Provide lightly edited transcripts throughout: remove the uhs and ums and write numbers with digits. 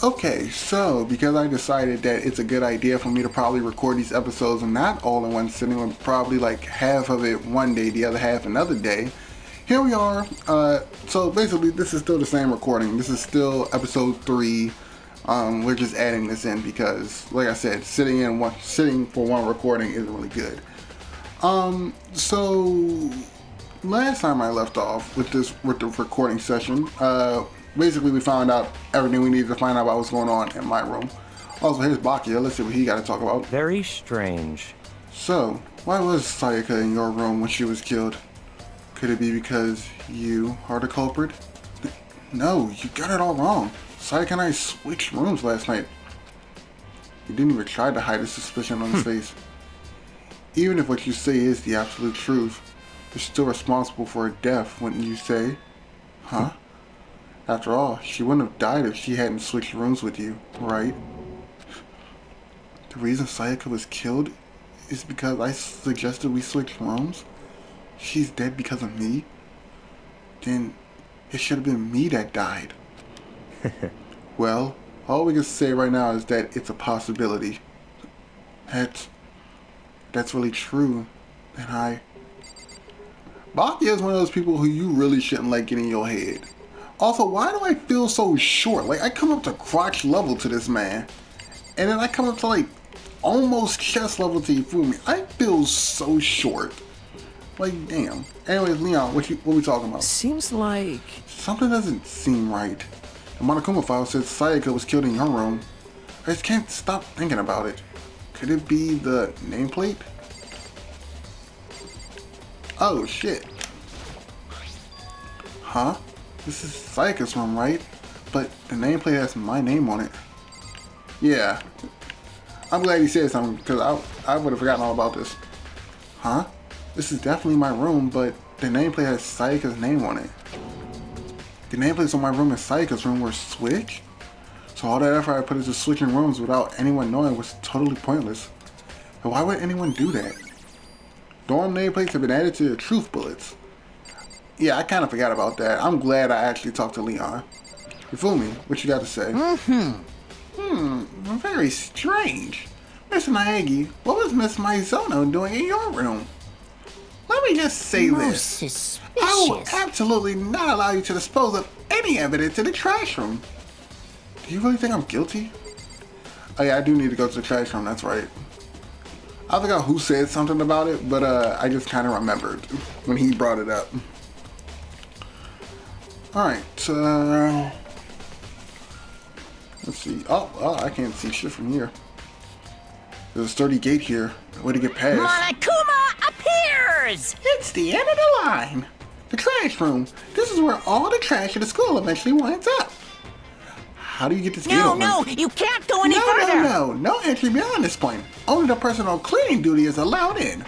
Okay, so because I decided that it's a good idea for me to probably record these episodes and not all in one sitting, with probably like half of it one day, the other half another day. Here we are. So basically, this is still the same recording. This is still episode 3. We're just adding this in because, like I said, sitting for one recording isn't really good. So last time I left off with the recording session, basically we found out everything we needed to find out about what's going on in my room. Also, here's Bakia. Let's see what he got to talk about. Very strange. So, why was Sayaka in your room when she was killed? Could it be because you are the culprit? No, you got it all wrong. Sayaka and I switched rooms last night. He didn't even try to hide his suspicion on his face. Even if what you say is the absolute truth, you're still responsible for her death, wouldn't you say? Huh? After all, she wouldn't have died if she hadn't switched rooms with you, right? The reason Sayaka was killed is because I suggested we switch rooms? She's dead because of me? Then it should have been me that died. Well, all we can say right now is that it's a possibility. That's really true. And Bakia is one of those people who you really shouldn't let get in your head. Also, why do I feel so short? Like, I come up to crotch level to this man. And then I come up to, like, almost chest level to Ifumi. I feel so short. Like, damn. Anyways, Leon, what we talking about? Seems like... Something doesn't seem right. The Monokuma file says Sayaka was killed in your room. I just can't stop thinking about it. Could it be the nameplate? Oh, shit. Huh? This is Sayaka's room, right? But the nameplate has my name on it. Yeah. I'm glad he said something, because I would have forgotten all about this. Huh? This is definitely my room, but the nameplate has Sayaka's name on it. The nameplates on my room and Sayaka's room were switched? So all that effort I put into switching rooms without anyone knowing was totally pointless. But why would anyone do that? Dorm nameplates have been added to the truth bullets. Yeah, I kind of forgot about that. I'm glad I actually talked to Leon. Ifumi, what you got to say? Very strange. Mr. Naegi, what was Miss Maizono doing in your room? Let me just say this. Suspicious. I will absolutely not allow you to dispose of any evidence in the trash room. Do you really think I'm guilty? Oh yeah, I do need to go to the trash room, that's right. I forgot who said something about it, but I just kind of remembered when he brought it up. Alright, let's see. Oh, I can't see shit from here. There's a sturdy gate here. Way to get past. Monokuma appears! It's the end of the line. The trash room. This is where all the trash in the school eventually winds up. How do you get this gate open? No, you can't go any further! No entry beyond this point. Only the person on cleaning duty is allowed in.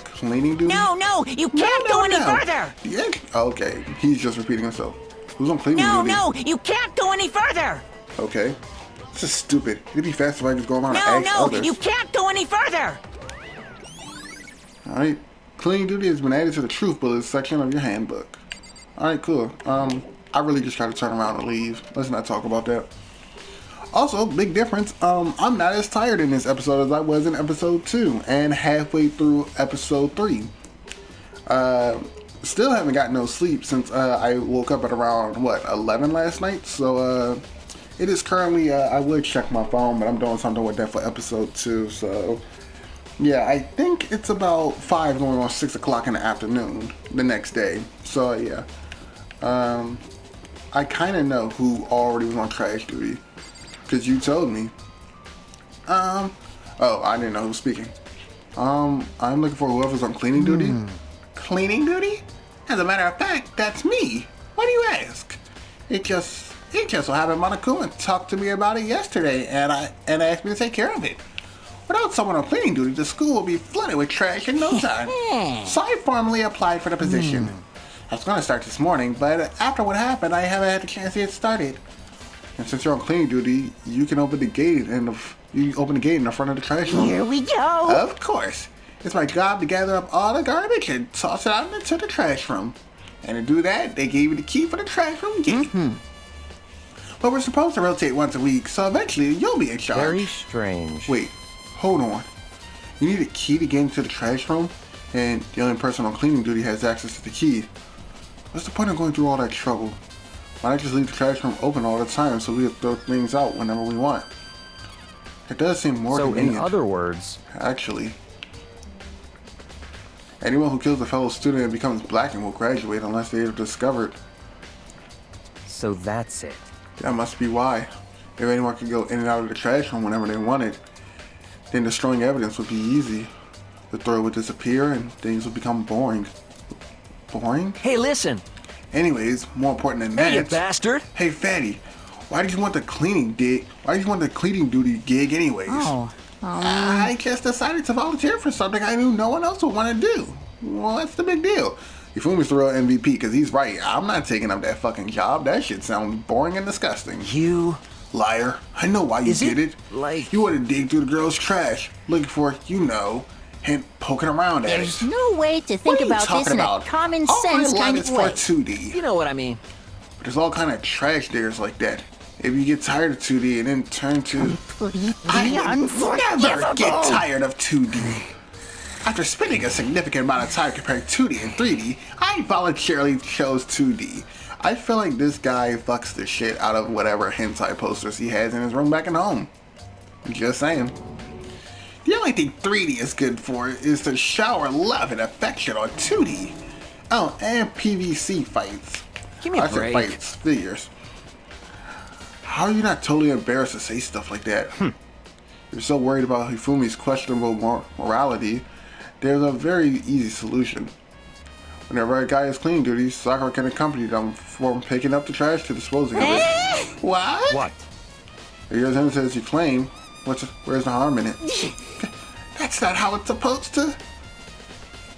Cleaning duty? No, you can't go any further! Yeah. Okay, he's just repeating himself. Who's on cleaning duty? No, you can't go any further! Okay. This is stupid. It'd be faster if I just go around and ask others. No, you can't go any further! Alright. Cleaning duty has been added to the truth bullets section of your handbook. Alright, cool. I really just try to turn around and leave. Let's not talk about that. Also, big difference, I'm not as tired in this episode as I was in episode 2 and halfway through episode 3. Still haven't got no sleep since I woke up at around, 11 last night? So, it is currently, I would check my phone, but I'm doing something with that for episode 2, so... Yeah, I think it's about 5 going on 6 o'clock in the afternoon the next day. So, yeah. I kind of know who already was on trash duty. Because you told me. Oh, I didn't know who was speaking. I'm looking for whoever's on cleaning duty. Cleaning duty? As a matter of fact, that's me. Why do you ask? It just so happened Monokuma talked to me about it yesterday and asked me to take care of it. Without someone on cleaning duty, the school will be flooded with trash in no time. So I formally applied for the position. I was going to start this morning, but after what happened, I haven't had the chance to get started. And since you're on cleaning duty, you can open the gate in the front of the trash room. Here we go! Of course. It's my job to gather up all the garbage and toss it out into the trash room. And to do that, they gave me the key for the trash room gate. But we're supposed to rotate once a week, so eventually you'll be in charge. Very strange. Wait, hold on. You need a key to get into the trash room, and the only person on cleaning duty has access to the key. What's the point of going through all that trouble? Why not just leave the trash room open all the time so we can throw things out whenever we want? It does seem more convenient. So in other words... Actually, anyone who kills a fellow student and becomes blackened will graduate unless they are discovered. So that's it. That must be why. If anyone could go in and out of the trash room whenever they wanted, then destroying evidence would be easy. The threat would disappear and things would become boring. Boring? Hey, listen. Anyways, more important than that. Hey, you bastard. Hey, Fatty, why did you want the cleaning duty gig anyways? I just decided to volunteer for something I knew no one else would want to do. Well, that's the big deal. Ifumi's the real MVP because he's right. I'm not taking up that fucking job. That shit sounds boring and disgusting. You... Liar. I know why you did it. Like... You want to dig through the girl's trash, looking for, and poking around at There's it. no way to think about this in a common sense kind of way. All for 2D. You know what I mean. But there's all kind of trash diggers like that. If you get tired of 2D and then turn to... I would never get tired of 2D. After spending a significant amount of time comparing 2D and 3D, I voluntarily chose 2D. I feel like this guy fucks the shit out of whatever hentai posters he has in his room back at home. Just saying. The only thing 3D is good for is to shower love and affection on 2D. Oh, and PVC fights. Give me a break. Fights, figures. How are you not totally embarrassed to say stuff like that? You're so worried about Hifumi's questionable morality. There's a very easy solution. Whenever a guy is cleaning duty, Sakura can accompany them from picking up the trash to disposing of it. What? What? If you're as innocent as you claim, where's the harm in it? That's not how it's supposed to.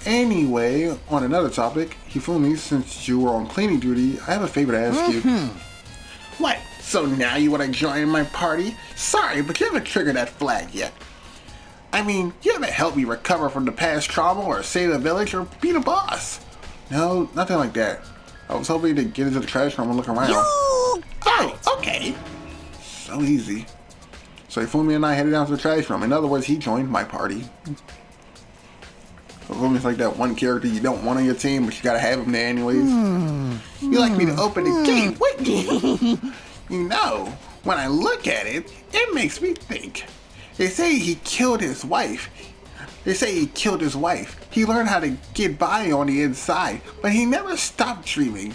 Anyway, on another topic, Hifumi, since you were on cleaning duty, I have a favor to ask you. What? So now you want to join my party? Sorry, but you haven't triggered that flag yet. I mean, you haven't helped me recover from the past trauma or save the village or beat a boss. No, nothing like that. I was hoping to get into the trash room and look around. Okay. So easy. So Hifumi and I headed down to the trash room. In other words, he joined my party. Hifumi's like that one character you don't want on your team, but you gotta have him there anyways. You like me to open the gate, wouldn't you? You know, when I look at it, it makes me think. They say he killed his wife. He learned how to get by on the inside, but he never stopped dreaming.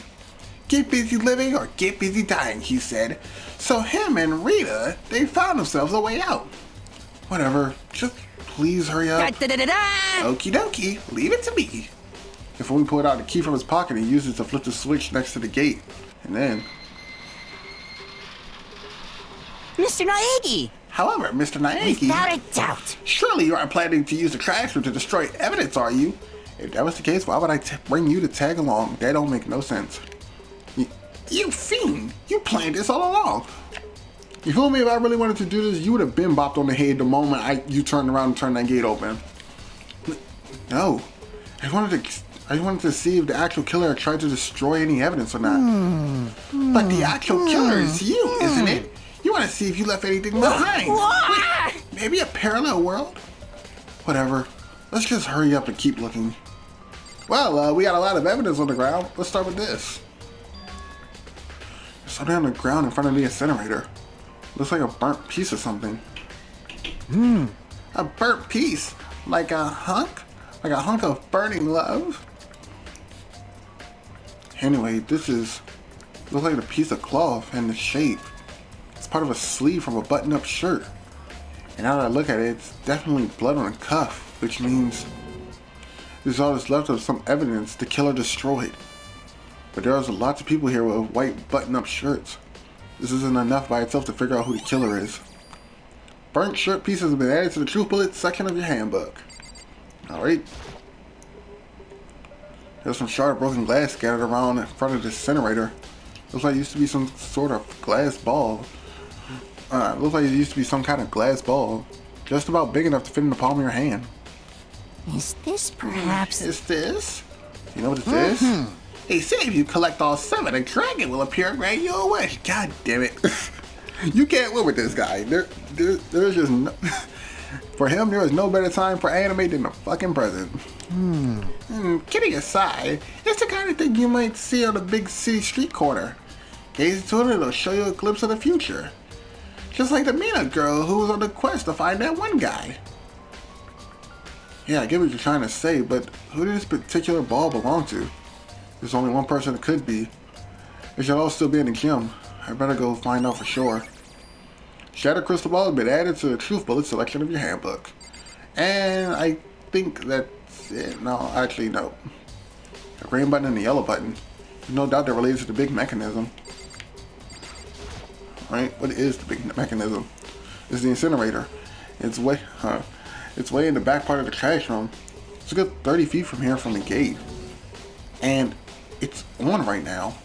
Get busy living or get busy dying, he said. So him and Rita, they found themselves a way out. Whatever, just please hurry up. Okie dokie, leave it to me. Hifumi pulled out the key from his pocket and used it to flip the switch next to the gate. And then... Mr. Naegi! However, Mr. Naegi... Without a doubt. Surely you aren't planning to use the trash room to destroy evidence, are you? If that was the case, why would I bring you to tag along? That don't make no sense. You fiend! You planned this all along. You feel me? If I really wanted to do this, you would have been bopped on the head the moment you turned around and turned that gate open. No. I wanted to see if the actual killer had tried to destroy any evidence or not. But the actual killer is you, isn't it? You want to see if you left anything behind. Wait, maybe a parallel world? Whatever. Let's just hurry up and keep looking. Well, we got a lot of evidence on the ground. Let's start with this. There's something on the ground in front of the incinerator. Looks like a burnt piece or something. A burnt piece? Like a hunk? Like a hunk of burning love? Anyway, looks like a piece of cloth and the shape. It's part of a sleeve from a button-up shirt. And now that I look at it, it's definitely blood on a cuff, which means there's all that's left of some evidence the killer destroyed. But there's lots of people here with white button-up shirts. This isn't enough by itself to figure out who the killer is. Burnt shirt pieces have been added to the truth bullet section of your handbook. Alright. There's some shard of broken glass scattered around in front of the incinerator. Looks like it used to be some sort of glass ball. Looks like it used to be some kind of glass ball. Just about big enough to fit in the palm of your hand. Is this perhaps... Is this? You know what this is? They say if you collect all 7, a dragon will appear and grant you a wish. God damn it. You can't win with this guy. There's just no... For him, there is no better time for anime than the fucking present. Kidding aside, it's the kind of thing you might see on a big city street corner. Gaze into it, it'll show you a glimpse of the future. Just like the Mina girl who was on the quest to find that one guy. Yeah, I get what you're trying to say, but who did this particular ball belong to? There's only one person it could be. They should all still be in the gym. I better go find out for sure. Shatter Crystal Ball has been added to the Truth Bullet selection of your handbook. And I think that's it. No, actually, no. The green button and the yellow button. No doubt they're related to the big mechanism. Right? What is the big mechanism? It's the incinerator. It's way in the back part of the trash room. It's a good 30 feet from here from the gate. And it's on right now.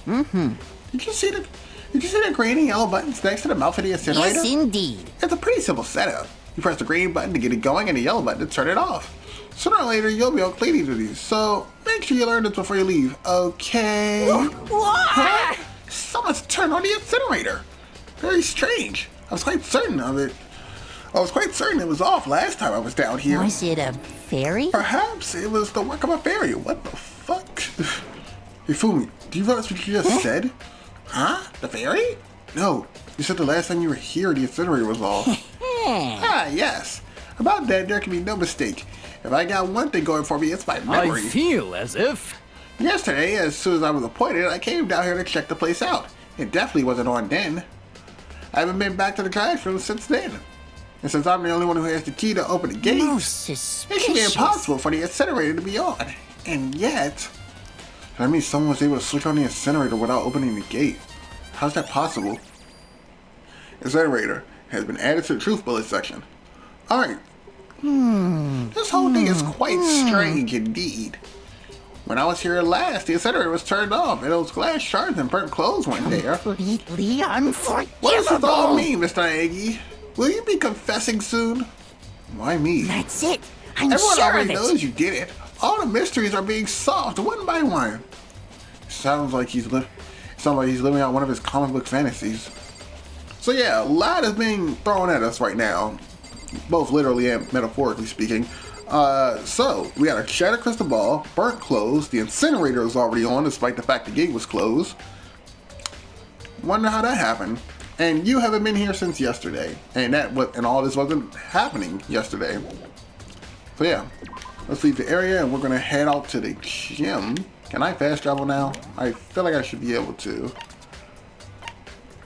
Did you see the green and yellow buttons next to the mouth of the incinerator? Yes, indeed. It's a pretty simple setup. You press the green button to get it going and the yellow button to turn it off. Sooner or later, you'll be on cleaning duties, so make sure you learn this before you leave, okay? Huh? Someone's turned on the incinerator. Very strange. I was quite certain of it. I was quite certain it was off last time I was down here. Was it a fairy? Perhaps it was the work of a fairy. What the fuck? Hey, Fumi, do you realize what you just said? Huh? The fairy? No, you said the last time you were here, the incinerator was off. Yes. About that, there can be no mistake. If I got one thing going for me, it's my memory. I feel as if... Yesterday, as soon as I was appointed, I came down here to check the place out. It definitely wasn't on then. I haven't been back to the classroom since then. And since I'm the only one who has the key to open the gate, Most it suspicious. should be impossible for the incinerator to be on. And yet, that means someone was able to switch on the incinerator without opening the gate. How's that possible? Incinerator has been added to the Truth Bullet section. Alright. This whole thing is quite strange indeed. When I was here last, the incinerator was turned off and those glass shards and burnt clothes went there. Completely unforgivable. What does this all mean, Mr. Aggie? Will you be confessing soon? Why me? That's it. I'm Everyone sure already of it. knows you did it. All the mysteries are being solved one by one. Sounds like he's living out one of his comic book fantasies. So yeah, a lot is being thrown at us right now, both literally and metaphorically speaking. So we got a shattered crystal ball, burnt clothes. The incinerator was already on, despite the fact the gate was closed. Wonder how that happened. And you haven't been here since yesterday, and all this wasn't happening yesterday. So yeah, let's leave the area, and we're gonna head out to the gym. Can I fast travel now? I feel like I should be able to.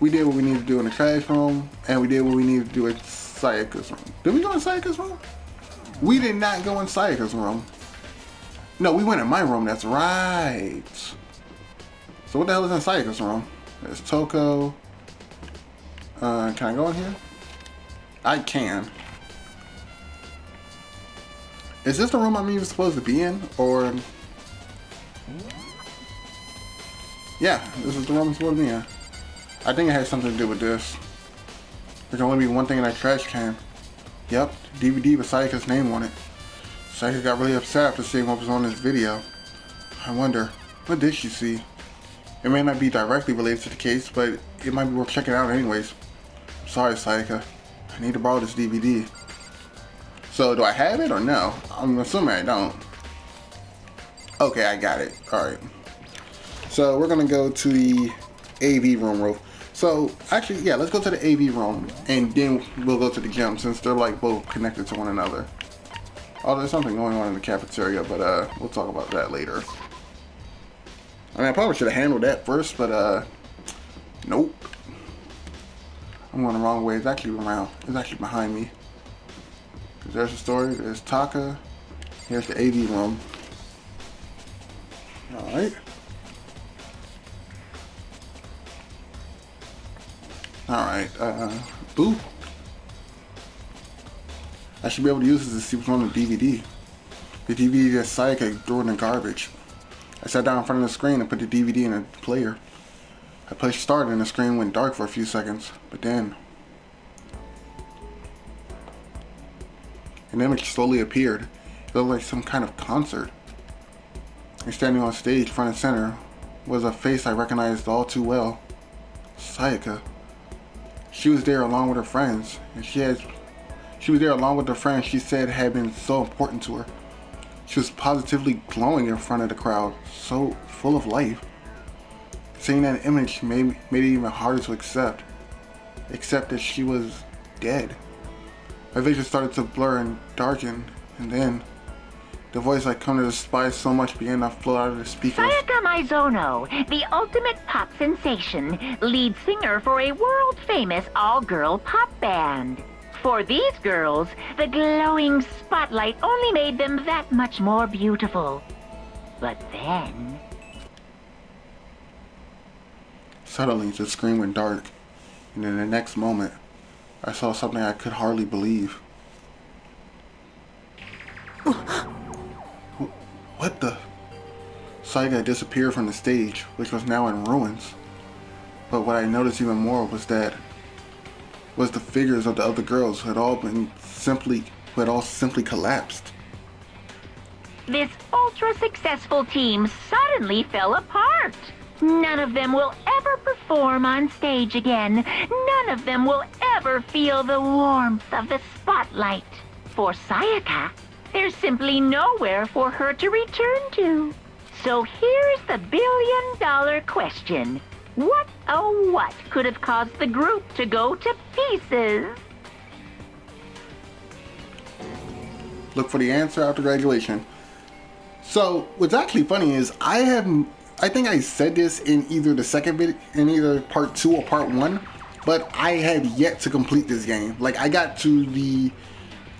We did what we needed to do in the trash room, and we did what we needed to do in Sayaka's room. Did we go in Sayaka's room? We did not go in Sayaka's room. No, we went in my room, that's right. So what the hell is in Sayaka's room? There's Toko. Can I go in here? I can. Is this the room I'm even supposed to be in? Or... Yeah, this is the room I'm supposed to be in. I think it has something to do with this. There can only be one thing in that trash can. Yep, DVD with Sayaka's name on it. Sayaka got really upset after seeing what was on this video. I wonder, what did she see? It may not be directly related to the case, but it might be worth checking out anyways. I'm sorry, Sayaka. I need to borrow this DVD. So, do I have it or no? I'm assuming I don't. Okay, I got it. Alright. So, we're gonna go to the AV room. So, actually, yeah, let's go to the AV room, and then we'll go to the gym, since they're, like, both connected to one another. Oh, there's something going on in the cafeteria, but, we'll talk about that later. I mean, I probably should have handled that first, but, nope. I'm going the wrong way. It's actually around. It's actually behind me. There's the story. There's Taka. Here's the AV room. Alright. Alright, boop. I should be able to use this to see what's on the DVD. The DVD that Sayaka threw in the garbage. I sat down in front of the screen and put the DVD in the player. I pushed start and the screen went dark for a few seconds, but then an image slowly appeared. It looked like some kind of concert. And standing on stage, front and center, was a face I recognized all too well. Sayaka. She was there along with her friends, and she was there along with the friends she said had been so important to her. She was positively glowing in front of the crowd, so full of life. Seeing that image made it even harder to accept that she was dead. My vision started to blur and darken, and then the voice I'd come to despise so much began to flow out of the speakers. Sayaka Maizono, the ultimate pop sensation, lead singer for a world-famous all-girl pop band. For these girls, the glowing spotlight only made them that much more beautiful. But then... Suddenly, the screen went dark, and in the next moment, I saw something I could hardly believe. What the? Sayaka had disappeared from the stage, which was now in ruins. But what I noticed even more was the figures of the other girls who had all simply collapsed. This ultra-successful team suddenly fell apart. None of them will ever perform on stage again. None of them will ever feel the warmth of the spotlight. For Sayaka, there's simply nowhere for her to return to. So here's the billion-dollar question. What, oh what, could have caused the group to go to pieces? Look for the answer after graduation. So, what's actually funny is I think I said this in either the second video, in either part 2 or part 1, but I have yet to complete this game. Like, I got to the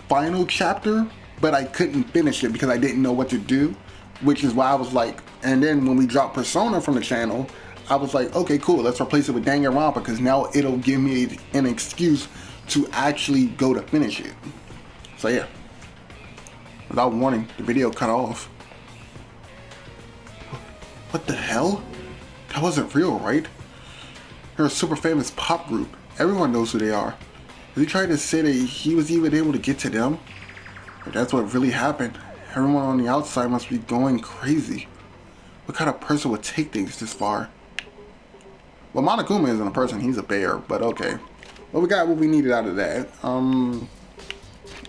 final chapter, but I couldn't finish it because I didn't know what to do, which is why I was like, and then when we dropped Persona from the channel, I was like, okay, cool, let's replace it with Danganronpa because now it'll give me an excuse to actually go to finish it. So yeah, without warning, the video cut off. What the hell? That wasn't real, right? They're a super famous pop group. Everyone knows who they are. Is he trying to say that he was even able to get to them? If that's what really happened, everyone on the outside must be going crazy. What kind of person would take things this far? Well, Monokuma isn't a person, he's a bear, but okay. Well, we got what we needed out of that.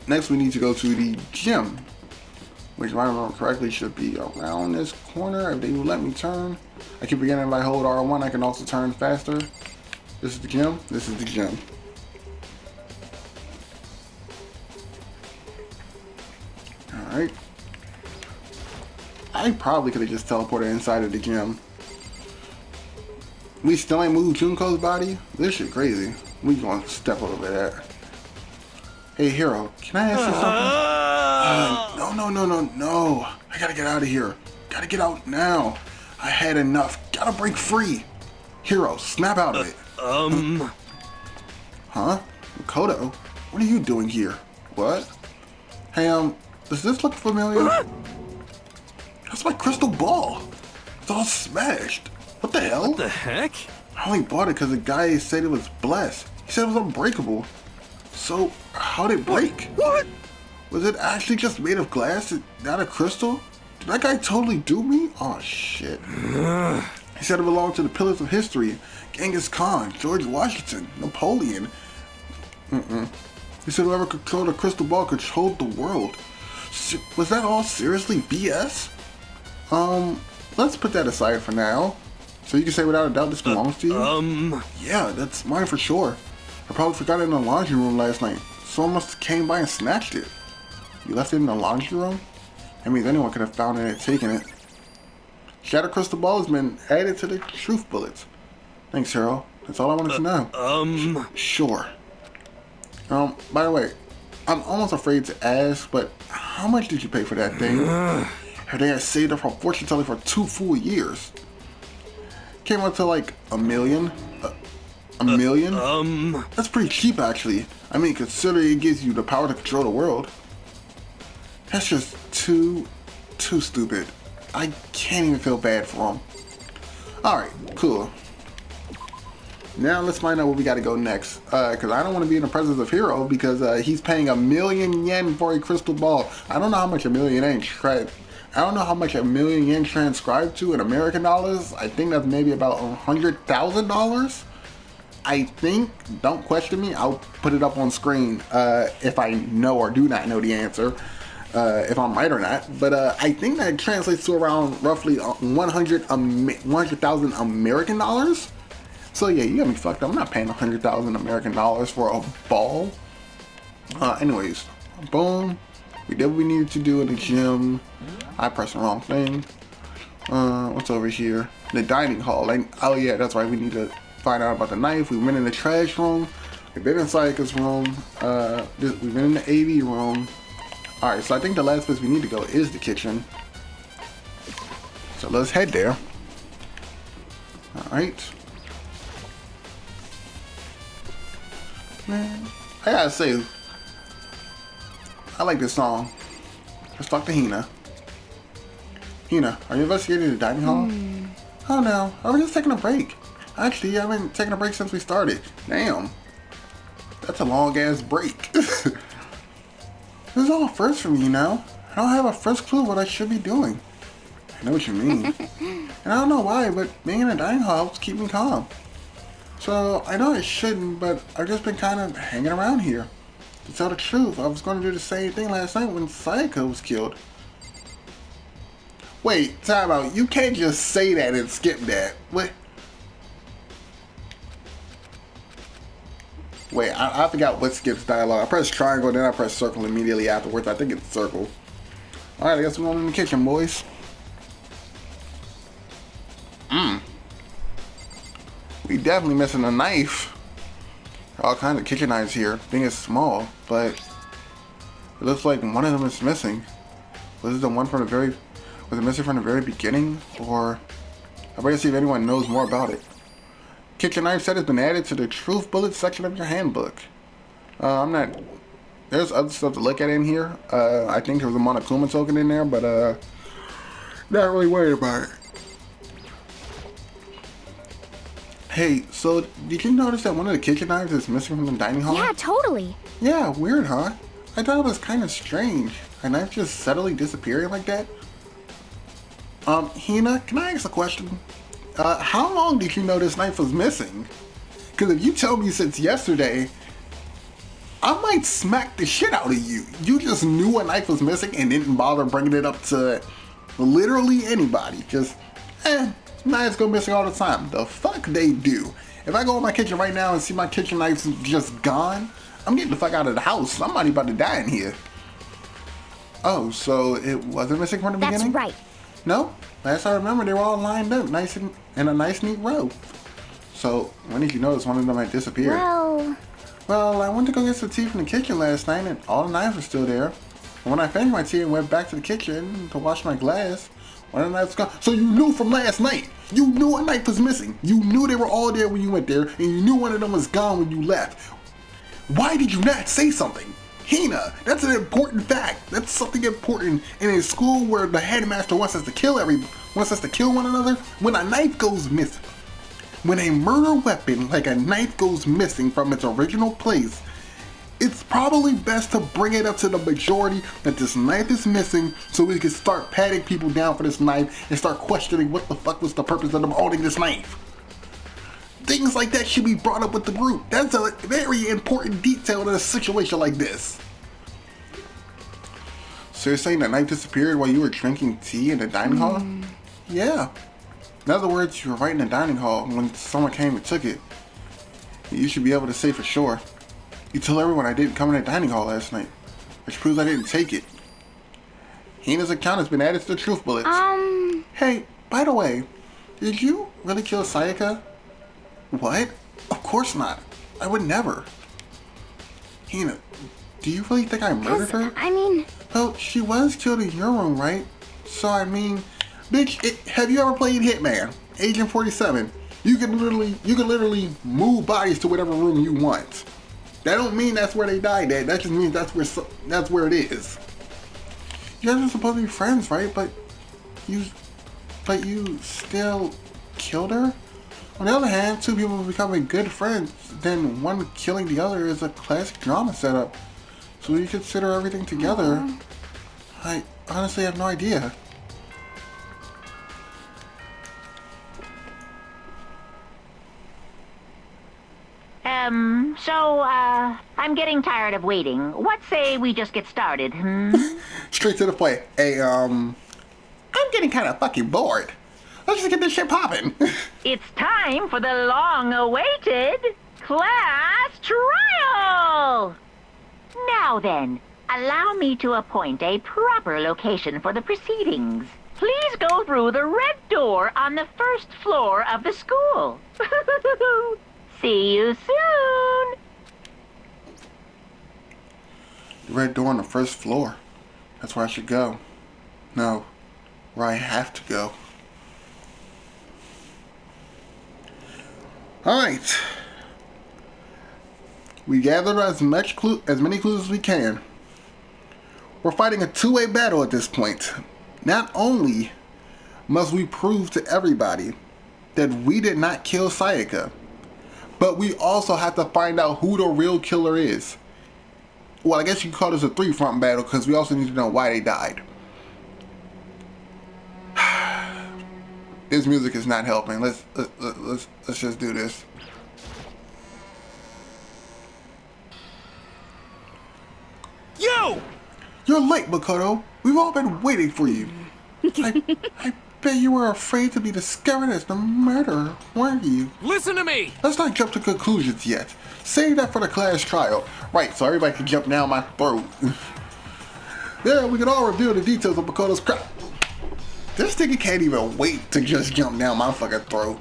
Next we need to go to the gym, which if I remember correctly should be around this corner if they will let me turn. I keep forgetting if I hold R1 I can also turn faster. This is the gym, this is the gym. Alright. I probably could have just teleported inside of the gym. We still ain't moved Junko's body? This shit crazy. We gonna step over that. Hey Hero, can I ask you something? No. I gotta get out of here. Gotta get out now. I had enough. Gotta break free. Hero, snap out of it. Huh? Makoto? What are you doing here? What? Hey, does this look familiar? That's my crystal ball. It's all smashed. What the hell? What the heck? I only bought it because the guy said it was blessed. He said it was unbreakable. So, how'd it break? What? Was it actually just made of glass and not a crystal? Did that guy totally do me? Oh shit. He said it belonged to the pillars of history. Genghis Khan, George Washington, Napoleon. He said whoever controlled a crystal ball controlled the world. Was that all seriously BS? Let's put that aside for now. So you can say without a doubt this belongs to you? Yeah, that's mine for sure. I probably forgot it in the laundry room last night. Someone must have came by and snatched it. You left it in the laundry room? That means anyone could have found it and taken it. Shattered crystal ball has been added to the truth bullets. Thanks, Hero. That's all I wanted to know. Sure. By the way, I'm almost afraid to ask, but how much did you pay for that thing? They had saved up from fortune telling for 2 full years. Came out to like $1 million. $1 million? That's pretty cheap, actually. I mean, considering it gives you the power to control the world. That's just too stupid. I can't even feel bad for him. Alright, cool. Now let's find out where we gotta go next. Because I don't want to be in the presence of Hero because he's paying $1 million yen for a crystal ball. I don't know how much $1 million ain't. I don't know how much a million yen transcribed to in American dollars. I think that's maybe about $100,000. I think, don't question me, I'll put it up on screen if I know or do not know the answer, if I'm right or not. But I think that translates to around roughly 100,000 American dollars. So yeah, you got me fucked up. I'm not paying 100,000 American dollars for a ball. Anyways, boom. We did what we needed to do in the gym. I pressed the wrong thing. What's over here? The dining hall. Oh yeah, that's right. We need to find out about the knife. We went in the trash room. We've been in Sayaka's room. We've been in the AV room. Alright, so I think the last place we need to go is the kitchen. So let's head there. Alright. Man, I gotta say, I like this song. Let's talk to Hina. Hina, are you investigating the dining hall? Oh no, I was just taking a break. Actually, I've been taking a break since we started. Damn. That's a long ass break. This is all first for me, you know? I don't have a first clue what I should be doing. I know what you mean. And I don't know why, but being in a dining hall helps keep me calm. So, I know I shouldn't, but I've just been kind of hanging around here. To tell the truth, I was going to do the same thing last night when Sayaka was killed. Wait, time out. You can't just say that and skip that. Wait, I forgot what skips dialogue. I pressed triangle, then I pressed circle immediately afterwards. I think it's circle. Alright, I guess we're going in the kitchen, boys. We definitely missing a knife. All kinds of kitchen knives here. The thing is small, but it looks like one of them is missing. Was it the one from the very... Was it missing from the very beginning? Or... I better see if anyone knows more about it. Kitchen knife set has been added to the truth bullet section of your handbook. I'm not... There's other stuff to look at in here. I think there was a Monokuma token in there, but not really worried about it. Hey, so did you notice that one of the kitchen knives is missing from the dining hall? Yeah, totally. Yeah, weird, huh? I thought it was kind of strange. A knife just suddenly disappearing like that. Hina, can I ask a question? How long did you know this knife was missing? Because if you tell me since yesterday, I might smack the shit out of you. You just knew a knife was missing and didn't bother bringing it up to literally anybody. Just, knives go missing all the time. The fuck they do. If I go in my kitchen right now and see my kitchen knives just gone, I'm getting the fuck out of the house. Somebody about to die in here. Oh, so it wasn't missing from the beginning? That's right. No, last I remember they were all lined up nice in a nice neat row. So when did you notice one of them had disappeared? Well, I went to go get some tea from the kitchen last night and all the knives were still there. And when I finished my tea and went back to the kitchen to wash my glass, one of the knives was gone. So you knew from last night. You knew a knife was missing. You knew they were all there when you went there and you knew one of them was gone when you left. Why did you not say something? Hina, that's an important fact. That's something important in a school where the headmaster wants us to kill one another. When a knife goes missing, when a murder weapon like a knife goes missing from its original place, it's probably best to bring it up to the majority that this knife is missing so we can start patting people down for this knife and start questioning what the fuck was the purpose of them holding this knife. Things like that should be brought up with the group. That's a very important detail in a situation like this. So you're saying the knife disappeared while you were drinking tea in the dining hall? Yeah. In other words, you were right in the dining hall when someone came and took it. You should be able to say for sure. You tell everyone I didn't come in the dining hall last night, which proves I didn't take it. Hina's account has been added to the truth bullets. Hey, by the way, did you really kill Sayaka? What? Of course not. I would never. Hina, do you really think I murdered her? I mean... Well, she was killed in your room, right? So, I mean... Bitch, have you ever played Hitman? Agent 47. You can literally move bodies to whatever room you want. That don't mean that's where they died at. That just means that's where it is. You guys are supposed to be friends, right? But you still killed her? On the other hand, two people becoming good friends, then one killing the other is a classic drama setup. So you consider everything together. I honestly have no idea. I'm getting tired of waiting. What say we just get started, Straight to the point. Hey, I'm getting kind of fucking bored. Let's just get this shit popping. It's time for the long-awaited class trial! Now then, allow me to appoint a proper location for the proceedings. Please go through the red door on the first floor of the school. See you soon! The red door on the first floor. That's where I should go. No, where I have to go. Alright. We gathered as many clues as we can. We're fighting a two-way battle at this point. Not only must we prove to everybody that we did not kill Sayaka, but we also have to find out who the real killer is. Well, I guess you could call this a three-front battle because we also need to know why they died. This music is not helping. Let's just do this. You! You're late, Makoto. We've all been waiting for you. I bet you were afraid to be discovered as the murderer, weren't you? Listen to me! Let's not jump to conclusions yet. Save that for the class trial. Right, so everybody can jump down my throat. There, we can all reveal the details of Makoto's crime. This nigga can't even wait to just jump down my fucking throat.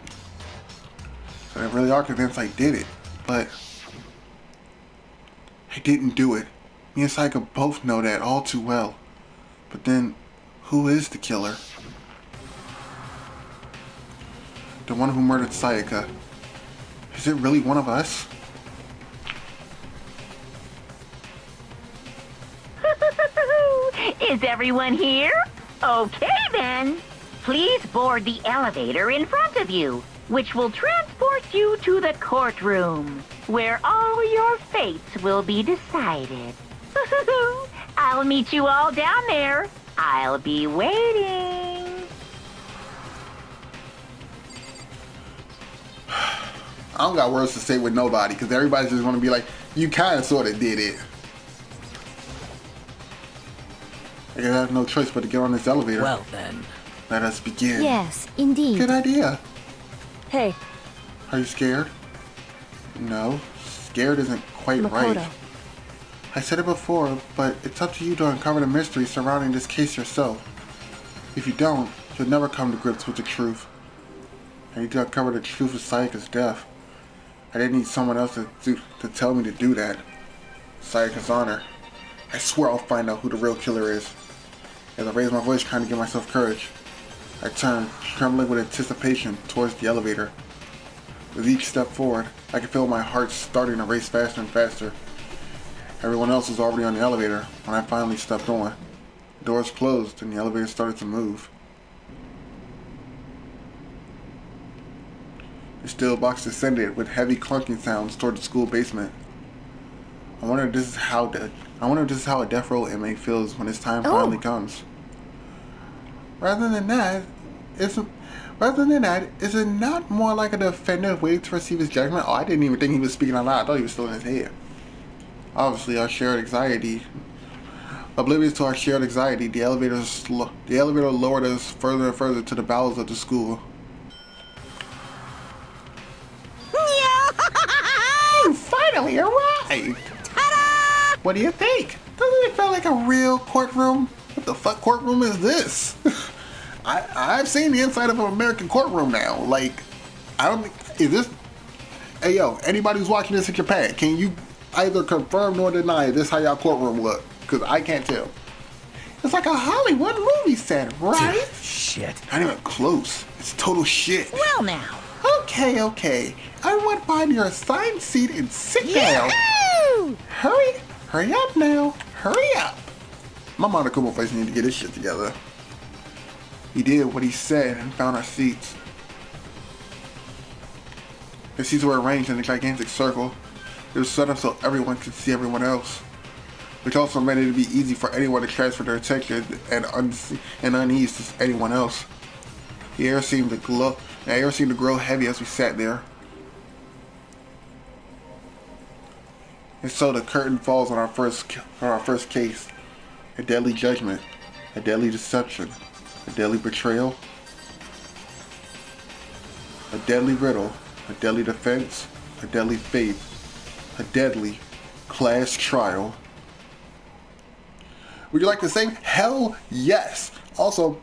So they really are convinced I did it, but I didn't do it. Me and Sayaka both know that all too well. But then, who is the killer? The one who murdered Sayaka. Is it really one of us? Is everyone here? Okay then. Please board the elevator in front of you, which will transport you to the courtroom, where all your fates will be decided. I'll meet you all down there. I'll be waiting. I don't got words to say with nobody, because everybody's just going to be like, you kind of sort of did it. I have no choice but to get on this elevator. Well then. Let us begin. Yes, indeed. Good idea. Hey, Are you scared? No, scared isn't quite Makoto. right. I said it before, but it's up to you to uncover the mystery surrounding this case yourself. If you don't, you'll never come to grips with the truth. I need to uncover the truth of Sayaka's death. I didn't need someone else to tell me to do that. Sayaka's honor. I swear I'll find out who the real killer is. As I raise my voice trying to give myself courage, I turn, trembling with anticipation, towards the elevator. With each step forward, I can feel my heart starting to race faster and faster. Everyone else was already on the elevator when I finally stepped on. The doors closed and the elevator started to move. The steel box descended with heavy clunking sounds toward the school basement. I wonder if this is how a death row inmate feels when his time finally comes. Rather than that, is it not more like a defendant waiting to receive his judgment? Oh, I didn't even think he was speaking out loud. I thought he was still in his head. Obviously, our shared anxiety. Oblivious to our shared anxiety, the elevator lowered us further and further to the bowels of the school. You finally arrived! Ta-da! What do you think? Doesn't it feel like a real courtroom? What the fuck courtroom is this? I've seen the inside of an American courtroom now. Like, I don't think, is this, hey yo, anybody who's watching this in Japan, can you either confirm nor deny this how y'all courtroom look? Because I can't tell. It's like a Hollywood movie set, right? Shit. Not even close. It's total shit. well now. Okay. Everyone find your assigned seat and sit down. Yahoo! Hurry up now. Hurry up. My Monokuma face need to get his shit together. He did what he said and found our seats. The seats were arranged in a gigantic circle. It was set up so everyone could see everyone else, which also made it to be easy for anyone to transfer their attention and unease to anyone else. The air seemed to grow heavy as we sat there. And so the curtain falls on our first case. A deadly judgment, a deadly deception, a deadly betrayal, a deadly riddle, a deadly defense, a deadly faith, a deadly class trial. Would you like to sing? Hell yes. Also,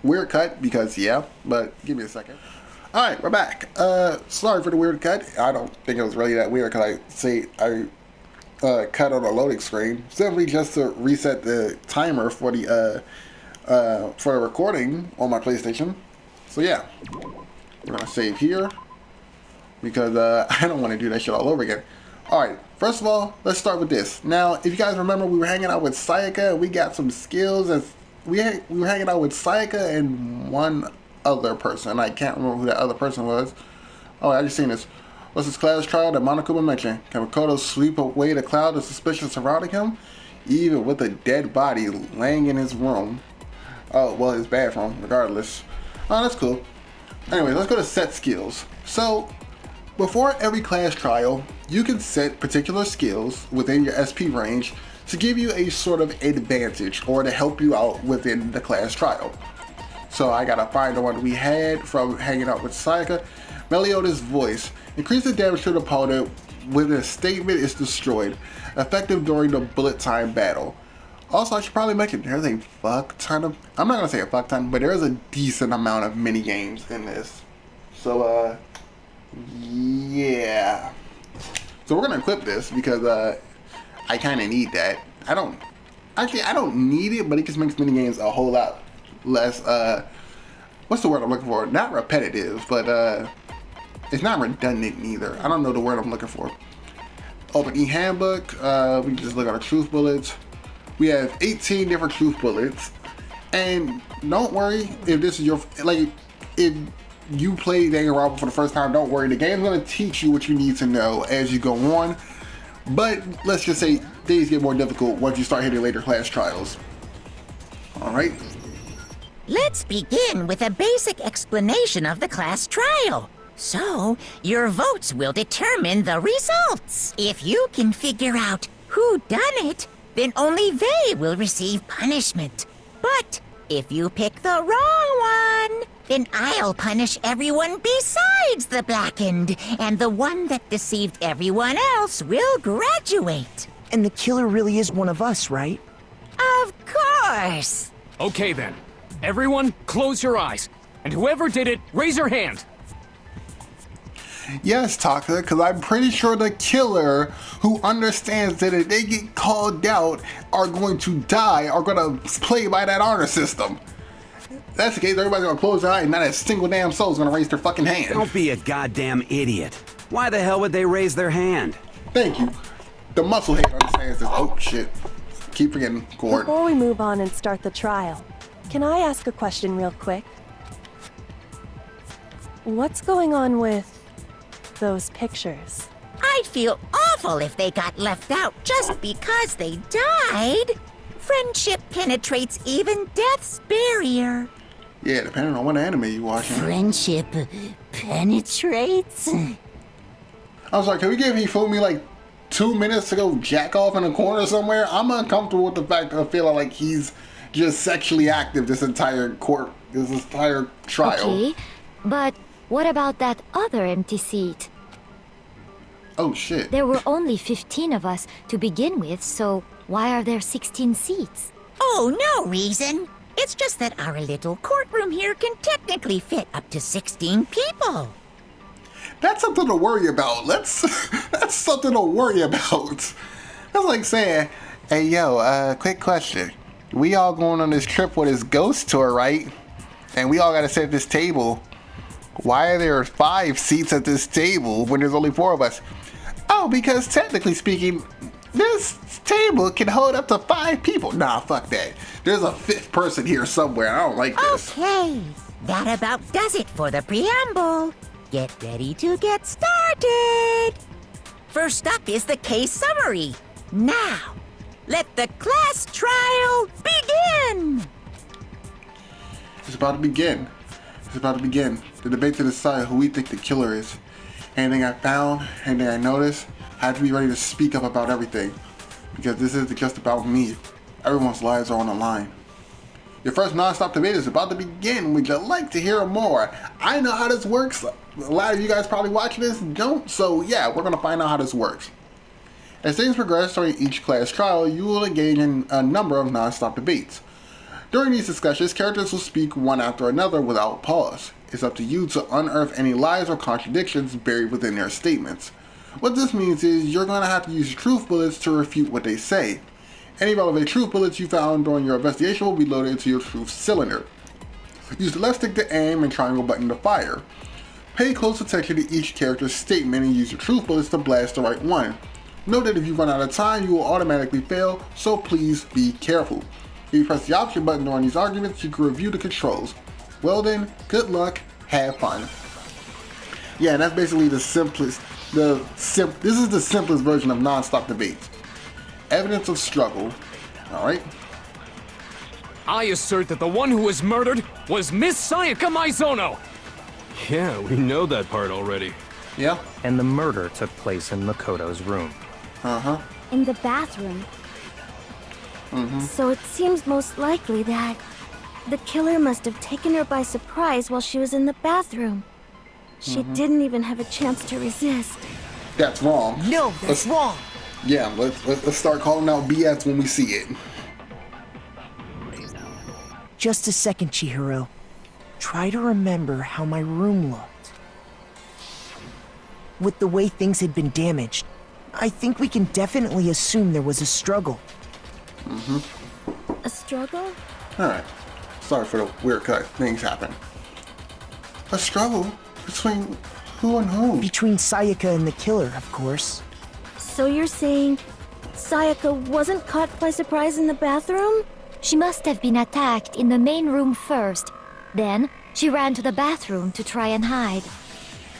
weird cut because yeah, but give me a second. Alright, we're back. Sorry for the weird cut. I don't think it was really that weird because I cut on a loading screen. Simply just to reset the timer for the recording on my PlayStation. So yeah. We're gonna save here. Because I don't want to do that shit all over again. Alright, first of all, let's start with this. Now, if you guys remember, we were hanging out with Sayaka and we got some skills. As we were hanging out with Sayaka and one other person. I can't remember who that other person was. Oh, I just seen this. What's this class trial that Monokuma mentioned? Can Makoto sweep away the cloud of suspicion surrounding him? Even with a dead body laying in his room. Oh, well, his bathroom, regardless. Oh, that's cool. Anyway, let's go to set skills. So, before every class trial, you can set particular skills within your SP range to give you a sort of advantage or to help you out within the class trial. So I gotta find the one we had from hanging out with Sayaka. Meliodas' voice. Increase the damage to the opponent when a statement is destroyed. Effective during the bullet time battle. Also, I should probably mention there's a fuck ton of... I'm not gonna say a fuck ton, but there's a decent amount of mini games in this. So, yeah. So we're gonna equip this because I kind of need that. I don't need it, but it just makes mini games a whole lot less. What's the word I'm looking for? Not repetitive, but it's not redundant either. I don't know the word I'm looking for. Open e-handbook. We can just look at our truth bullets. We have 18 different truth bullets, and don't worry if this is your if you play Danganronpa for the first time, don't worry. The game's going to teach you what you need to know as you go on. But let's just say things get more difficult once you start hitting later class trials. Alright. Let's begin with a basic explanation of the class trial. So, your votes will determine the results. If you can figure out who done it, then only they will receive punishment. But if you pick the wrong one, then I'll punish everyone besides the blackened, and the one that deceived everyone else will graduate. And the killer really is one of us, right? Of course! Okay then. Everyone, close your eyes. And whoever did it, raise your hand. Yes, Taka, because I'm pretty sure the killer who understands that if they get called out are going to die, are going to play by that honor system. That's the case, everybody's going to close their eye and not a single damn soul is going to raise their fucking hand. Don't be a goddamn idiot. Why the hell would they raise their hand? Thank you. The musclehead understands this. Oh, shit. Keep forgetting, Gord. Before we move on and start the trial, can I ask a question real quick? What's going on with those pictures? I'd feel awful if they got left out just because they died. Friendship penetrates even death's barrier. Yeah, depending on what anime you're watching. Friendship penetrates? I was like, can we give Hifumi like 2 minutes to go jack off in a corner somewhere? I'm uncomfortable with the fact of feeling like he's just sexually active this entire trial. Okay, but what about that other empty seat? Oh shit. There were only 15 of us to begin with, so why are there 16 seats? Oh, no reason. It's just that our little courtroom here can technically fit up to 16 people. That's something to worry about. That's something to worry about. That's like saying, hey yo, quick question. We all going on this trip with this ghost tour, right? And we all gotta sit at this table. Why are there 5 seats at this table when there's only 4 of us? Oh, because technically speaking, this table can hold up to 5 people. Nah, fuck that. There's a 5th person here somewhere. I don't like this. Okay, that about does it for the preamble. Get ready to get started. First up is the case summary. Now, let the class trial begin. It's about to begin. It's about to begin. The debate to decide who we think the killer is. Anything I found, anything I noticed, I have to be ready to speak up about everything, because this isn't just about me. Everyone's lives are on the line. Your first non-stop debate is about to begin. Would you like to hear more? I know how this works. A lot of you guys probably watching this don't, so yeah, we're going to find out how this works. As things progress during each class trial, you will engage in a number of non-stop debates. During these discussions, characters will speak one after another without pause. It's up to you to unearth any lies or contradictions buried within their statements. What this means is you're going to have to use truth bullets to refute what they say. Any relevant truth bullets you found during your investigation will be loaded into your truth cylinder. Use the left stick to aim and triangle button to fire. Pay close attention to each character's statement and use your truth bullets to blast the right one. Note that if you run out of time, you will automatically fail, so please be careful. If you press the option button during these arguments, you can review the controls. Well then, good luck, have fun. Yeah, and that's basically the simplest, this is the simplest version of non-stop debates. Evidence of struggle. Alright. I assert that the one who was murdered was Miss Sayaka Maizono! Yeah, we know that part already. Yeah. And the murder took place in Makoto's room. Uh-huh. In the bathroom. So it seems most likely that the killer must have taken her by surprise while she was in the bathroom. She didn't even have a chance to resist. That's wrong. No, that's wrong. Yeah, let's start calling out BS when we see it. Just a second, Chihiro. Try to remember how my room looked. With the way things had been damaged, I think we can definitely assume there was a struggle. A struggle? Alright. Sorry for the weird cut. Things happen. A struggle? Between who and who? Between Sayaka and the killer, of course. So you're saying Sayaka wasn't caught by surprise in the bathroom? She must have been attacked in the main room first. Then she ran to the bathroom to try and hide.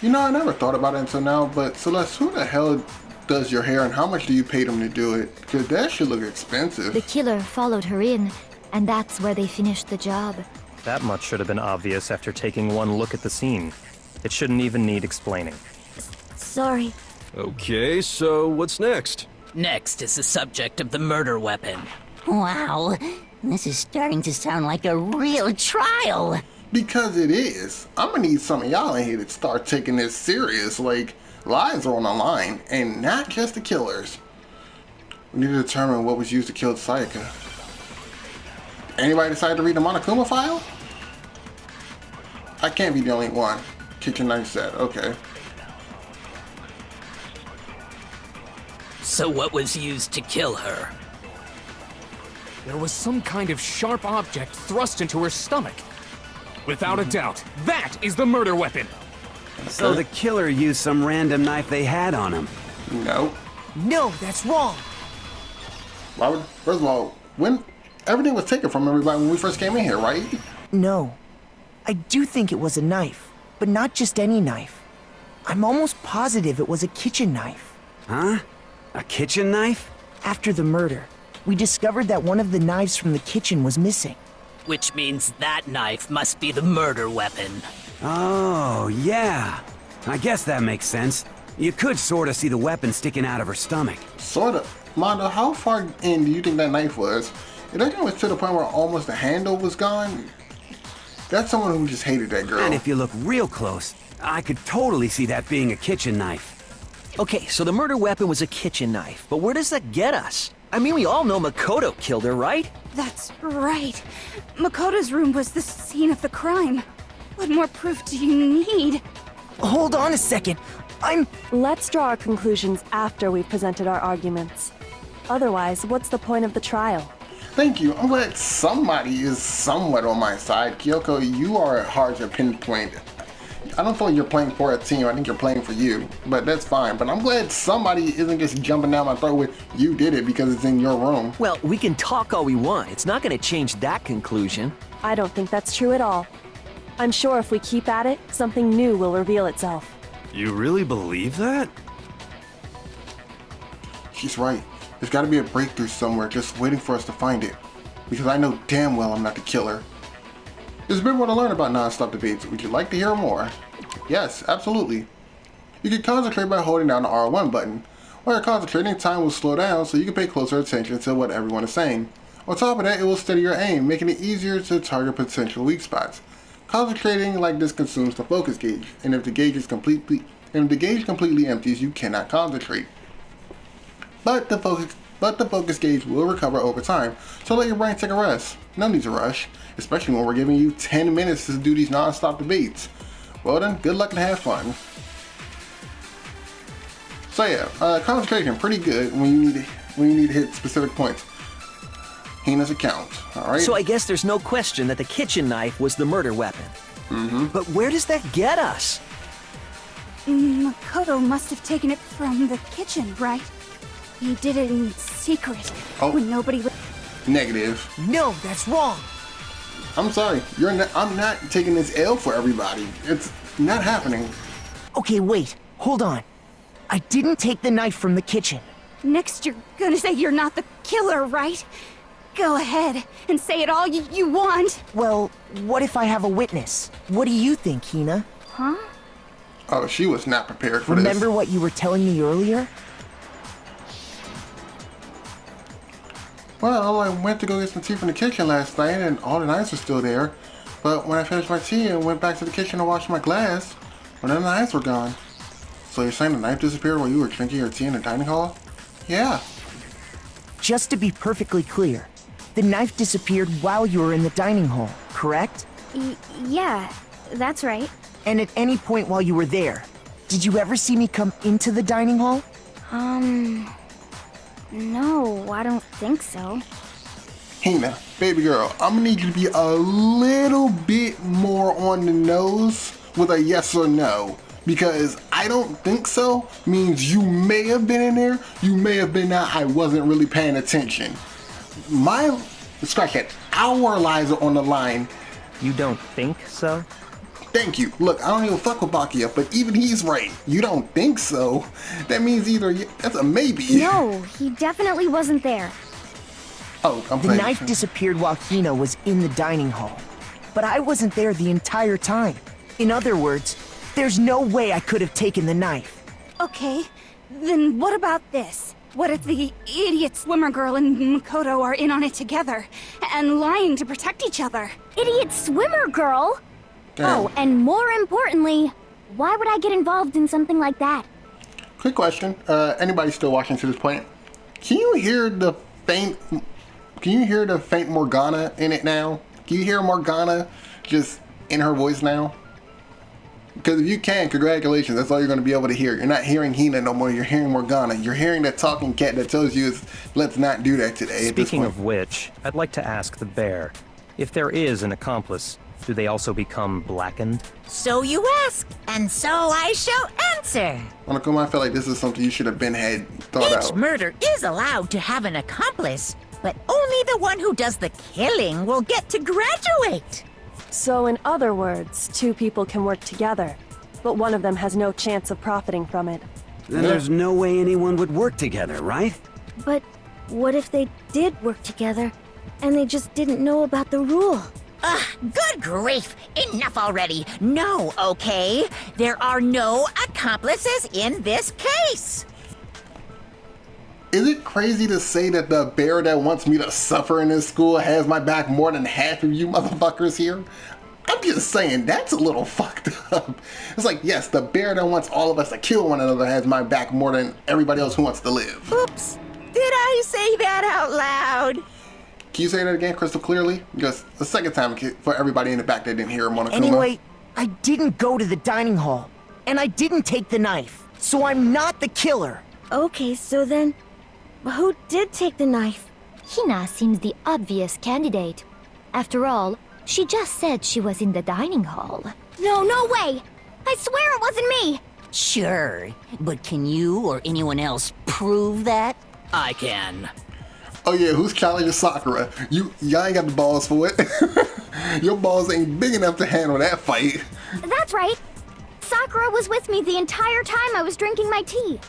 You know, I never thought about it until now, but Celeste, who the hell does your hair and how much do you pay them to do it? Because that should look expensive. The killer followed her in, and that's where they finished the job. That much should have been obvious after taking one look at the scene. It shouldn't even need explaining. Sorry. Okay, so what's next? Next is the subject of the murder weapon. Wow, this is starting to sound like a real trial. Because it is. I'm gonna need some of y'all in here to start taking this serious. Like, lives are on the line, and not just the killers. We need to determine what was used to kill Sayaka. Anybody decide to read the Monokuma file? I can't be the only one. Kitchen knife set, okay. So what was used to kill her? There was some kind of sharp object thrust into her stomach. Without a doubt, that is the murder weapon. So the killer used some random knife they had on him. No. No, that's wrong. Why would, first of all, when everything was taken from everybody when we first came in here, right? No. I do think it was a knife, but not just any knife. I'm almost positive it was a kitchen knife. Huh? A kitchen knife? After the murder, we discovered that one of the knives from the kitchen was missing. Which means that knife must be the murder weapon. Oh, yeah. I guess that makes sense. You could sort of see the weapon sticking out of her stomach. Sort of. Mondo, how far in do you think that knife was? If that guy was to the point where almost the handle was gone, that's someone who just hated that girl. And if you look real close, I could totally see that being a kitchen knife. Okay, so the murder weapon was a kitchen knife, but where does that get us? I mean, we all know Makoto killed her, right? That's right. Makoto's room was the scene of the crime. What more proof do you need? Hold on a second. Let's draw our conclusions after we've presented our arguments. Otherwise, what's the point of the trial? Thank you. I'm glad somebody is somewhat on my side. Kyoko, you are hard to pinpoint. I don't feel like you're playing for a team. I think you're playing for you, but that's fine. But I'm glad somebody isn't just jumping down my throat with, you did it because it's in your room. Well, we can talk all we want. It's not going to change that conclusion. I don't think that's true at all. I'm sure if we keep at it, something new will reveal itself. You really believe that? She's right. There's got to be a breakthrough somewhere just waiting for us to find it. Because I know damn well I'm not the killer. There's a bit more to learn about non-stop debates. Would you like to hear more? Yes, absolutely. You can concentrate by holding down the R1 button. While you're concentrating, time will slow down so you can pay closer attention to what everyone is saying. On top of that, it will steady your aim, making it easier to target potential weak spots. Concentrating like this consumes the focus gauge, and if the gauge completely empties, you cannot concentrate. But the focus gauge will recover over time, so let your brain take a rest. No need to rush, especially when we're giving you 10 minutes to do these non-stop debates. Well then, good luck and have fun. So yeah, concentration pretty good when you need to hit specific points. Hina's account, alright? So I guess there's no question that the kitchen knife was the murder weapon. Mm-hmm. But where does that get us? Makoto must have taken it from the kitchen, right? He did it in secret, when nobody was... Negative. No, that's wrong. I'm sorry, I'm not taking this L for everybody. It's not happening. Okay, wait, hold on. I didn't take the knife from the kitchen. Next you're gonna say you're not the killer, right? Go ahead and say it all you want. Well, what if I have a witness? What do you think, Hina? Huh? Oh, she was not prepared for Remember this. what you were telling me earlier? Well, I went to go get some tea from the kitchen last night and all the knives were still there. But when I finished my tea and went back to the kitchen to wash my glass, well, none of the knives were gone. So you're saying the knife disappeared while you were drinking your tea in the dining hall? Yeah. Just to be perfectly clear, the knife disappeared while you were in the dining hall, correct? Yeah, that's right. And at any point while you were there, did you ever see me come into the dining hall? No, I don't think so. Hina, baby girl, I'm gonna need you to be a little bit more on the nose with a yes or no. Because I don't think so means you may have been in there, you may have been out, I wasn't really paying attention. Scratch that, our lives are on the line. You don't think so? Thank you. Look, I don't even fuck with Bakia, but even he's right. You don't think so? That means either that's a maybe. No, he definitely wasn't there. Oh, I'm The playing. knife disappeared while Hina was in the dining hall. But I wasn't there the entire time. In other words, there's no way I could have taken the knife. Okay, then what about this? What if the idiot swimmer girl and Makoto are in on it together and lying to protect each other? Idiot swimmer girl? Damn. Oh, and more importantly, why would I get involved in something like that? Quick question. Anybody still watching to this point? Can you hear the faint Morgana in it now? Can you hear Morgana just in her voice now? Because if you can, congratulations, that's all you're going to be able to hear. You're not hearing Hina no more, you're hearing Morgana. You're hearing that talking cat that tells you, let's not do that today. Speaking of which, I'd like to ask the bear, if there is an accomplice, do they also become blackened? So you ask, and so I shall answer. Monokuma, I feel like this is something you should have had thought Each out. murder is allowed to have an accomplice, but only the one who does the killing will get to graduate. So in other words, two people can work together, but one of them has no chance of profiting from it. Then there's no way anyone would work together, right? But what if they did work together, and they just didn't know about the rule? Ugh, good grief! Enough already! No, okay? There are no accomplices in this case! Is it crazy to say that the bear that wants me to suffer in this school has my back more than half of you motherfuckers here? I'm just saying, that's a little fucked up. It's like, yes, the bear that wants all of us to kill one another has my back more than everybody else who wants to live. Oops! Did I say that out loud? Can you say that again crystal clearly? Because the second time for everybody in the back that didn't hear Monokuma. Anyway, I didn't go to the dining hall, and I didn't take the knife, so I'm not the killer. Okay, so then, who did take the knife? Hina seems the obvious candidate. After all, she just said she was in the dining hall. No way! I swear it wasn't me! Sure, but can you or anyone else prove that? I can. Oh yeah, who's challenging Sakura? Y'all ain't got the balls for it. Your balls ain't big enough to handle that fight. That's right. Sakura was with me the entire time I was drinking my tea.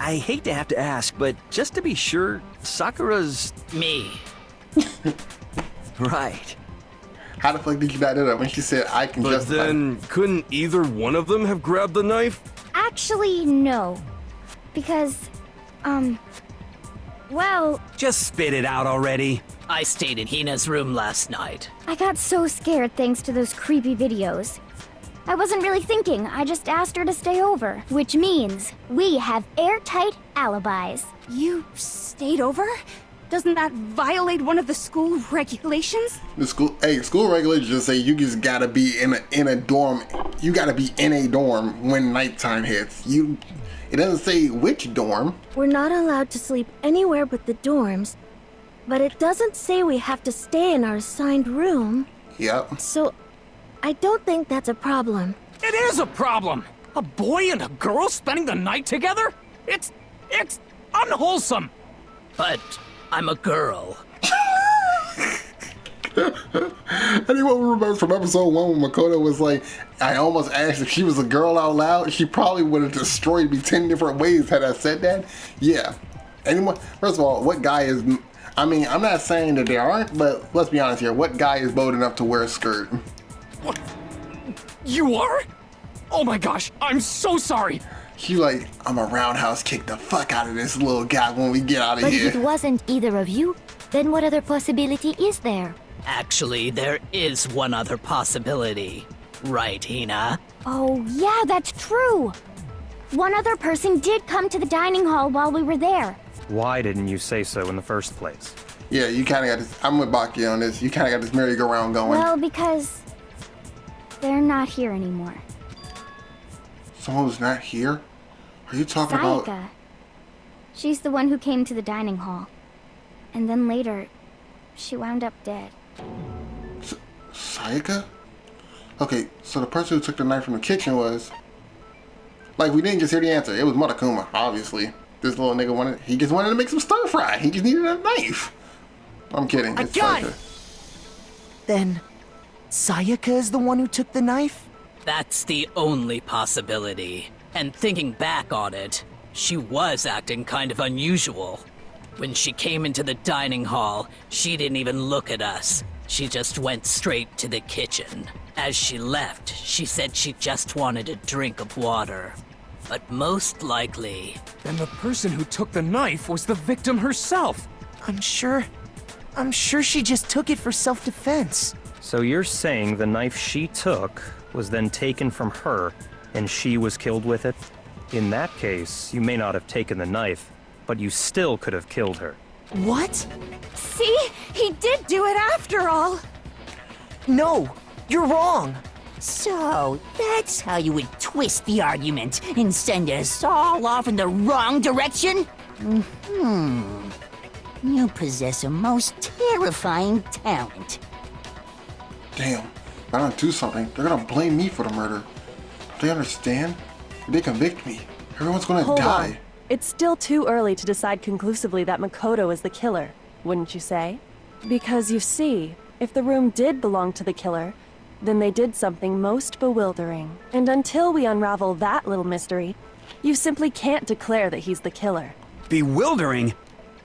I hate to have to ask, but just to be sure, Sakura's... Me. Right. How the fuck did you not do that when she said I can But justify? then, couldn't either one of them have grabbed the knife? Actually, no. Because, well... Just spit it out already. I stayed in Hina's room last night. I got so scared thanks to those creepy videos. I wasn't really thinking, I just asked her to stay over. Which means we have airtight alibis. You stayed over? Doesn't that violate one of the school regulations? School regulations just say you just gotta be in a dorm. You gotta be in a dorm when nighttime hits. It doesn't say which dorm. We're not allowed to sleep anywhere but the dorms, but it doesn't say we have to stay in our assigned room. Yep. So, I don't think that's a problem. It is a problem! A boy and a girl spending the night together? It's unwholesome! But I'm a girl. Anyone who remembers from episode 1 when Makoto was like, I almost asked if she was a girl out loud, she probably would have destroyed me 10 different ways had I said that. Yeah. Anyone, first of all, what guy is, I mean, I'm not saying that there aren't, but let's be honest here. What guy is bold enough to wear a skirt? What? You are? Oh my gosh, I'm so sorry. She like, I'm a roundhouse kick the fuck out of this little guy when we get out of here. But if it wasn't either of you, then what other possibility is there? Actually, there is one other possibility. Right, Hina? Oh, yeah, that's true. One other person did come to the dining hall while we were there. Why didn't you say so in the first place? Yeah, you kind of got this. I'm with Baki on this. You kind of got this merry-go-round going. Well, because they're not here anymore. Someone who's not here? Are you talking about? Sayaka. She's the one who came to the dining hall. And then later, she wound up dead. Sayaka? Okay, so the person who took the knife from the kitchen was... Like, we didn't just hear the answer. It was Monokuma, obviously. This little nigga he just wanted to make some stir fry. He just needed a knife. I'm kidding. I got it! Then, Sayaka is the one who took the knife? That's the only possibility. And thinking back on it, she was acting kind of unusual. When she came into the dining hall, she didn't even look at us. She just went straight to the kitchen. As she left, she said she just wanted a drink of water. But most likely... Then the person who took the knife was the victim herself. I'm sure she just took it for self-defense. So you're saying the knife she took was then taken from her, and she was killed with it? In that case, you may not have taken the knife, but you still could have killed her. What? See? He did do it after all! No, you're wrong! So, that's how you would twist the argument and send us all off in the wrong direction? You possess a most terrifying talent. Damn, if I don't do something, they're gonna blame me for the murder. Don't they understand? If they convict me, everyone's gonna die. On. It's still too early to decide conclusively that Makoto is the killer, wouldn't you say? Because you see, if the room did belong to the killer, then they did something most bewildering. And until we unravel that little mystery, you simply can't declare that he's the killer. Bewildering?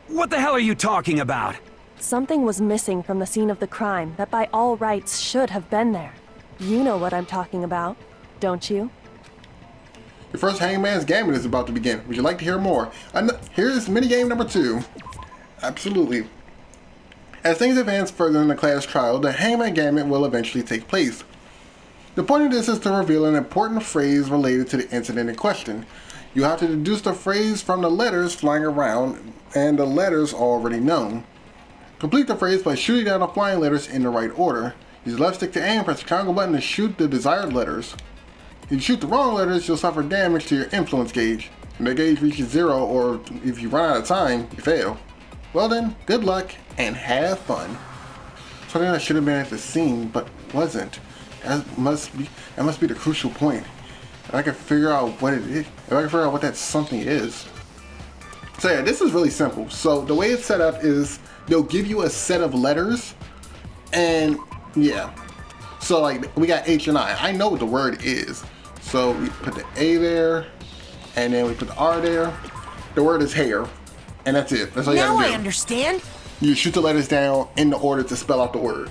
What the hell are you talking about? Something was missing from the scene of the crime that by all rights should have been there. You know what I'm talking about, don't you? Your first Hangman's Gambit is about to begin. Would you like to hear more? Here's minigame number 2. Absolutely. As things advance further in the class trial, the Hangman Gambit will eventually take place. The point of this is to reveal an important phrase related to the incident in question. You have to deduce the phrase from the letters flying around and the letters already known. Complete the phrase by shooting down the flying letters in the right order. Use left stick to aim, press the triangle button to shoot the desired letters. If you shoot the wrong letters, you'll suffer damage to your influence gauge. When the gauge reaches 0, or if you run out of time, you fail. Well then, good luck and have fun. Something that should have been at the scene, but wasn't. That must be the crucial point. If I can figure out what it is, if I can figure out what that something is. So yeah, this is really simple. So the way it's set up is they'll give you a set of letters, and yeah. So like we got H and I. I know what the word is. So we put the A there, and then we put the R there. The word is hair, and that's it. That's all you now gotta do. I understand. You shoot the letters down in the order to spell out the word.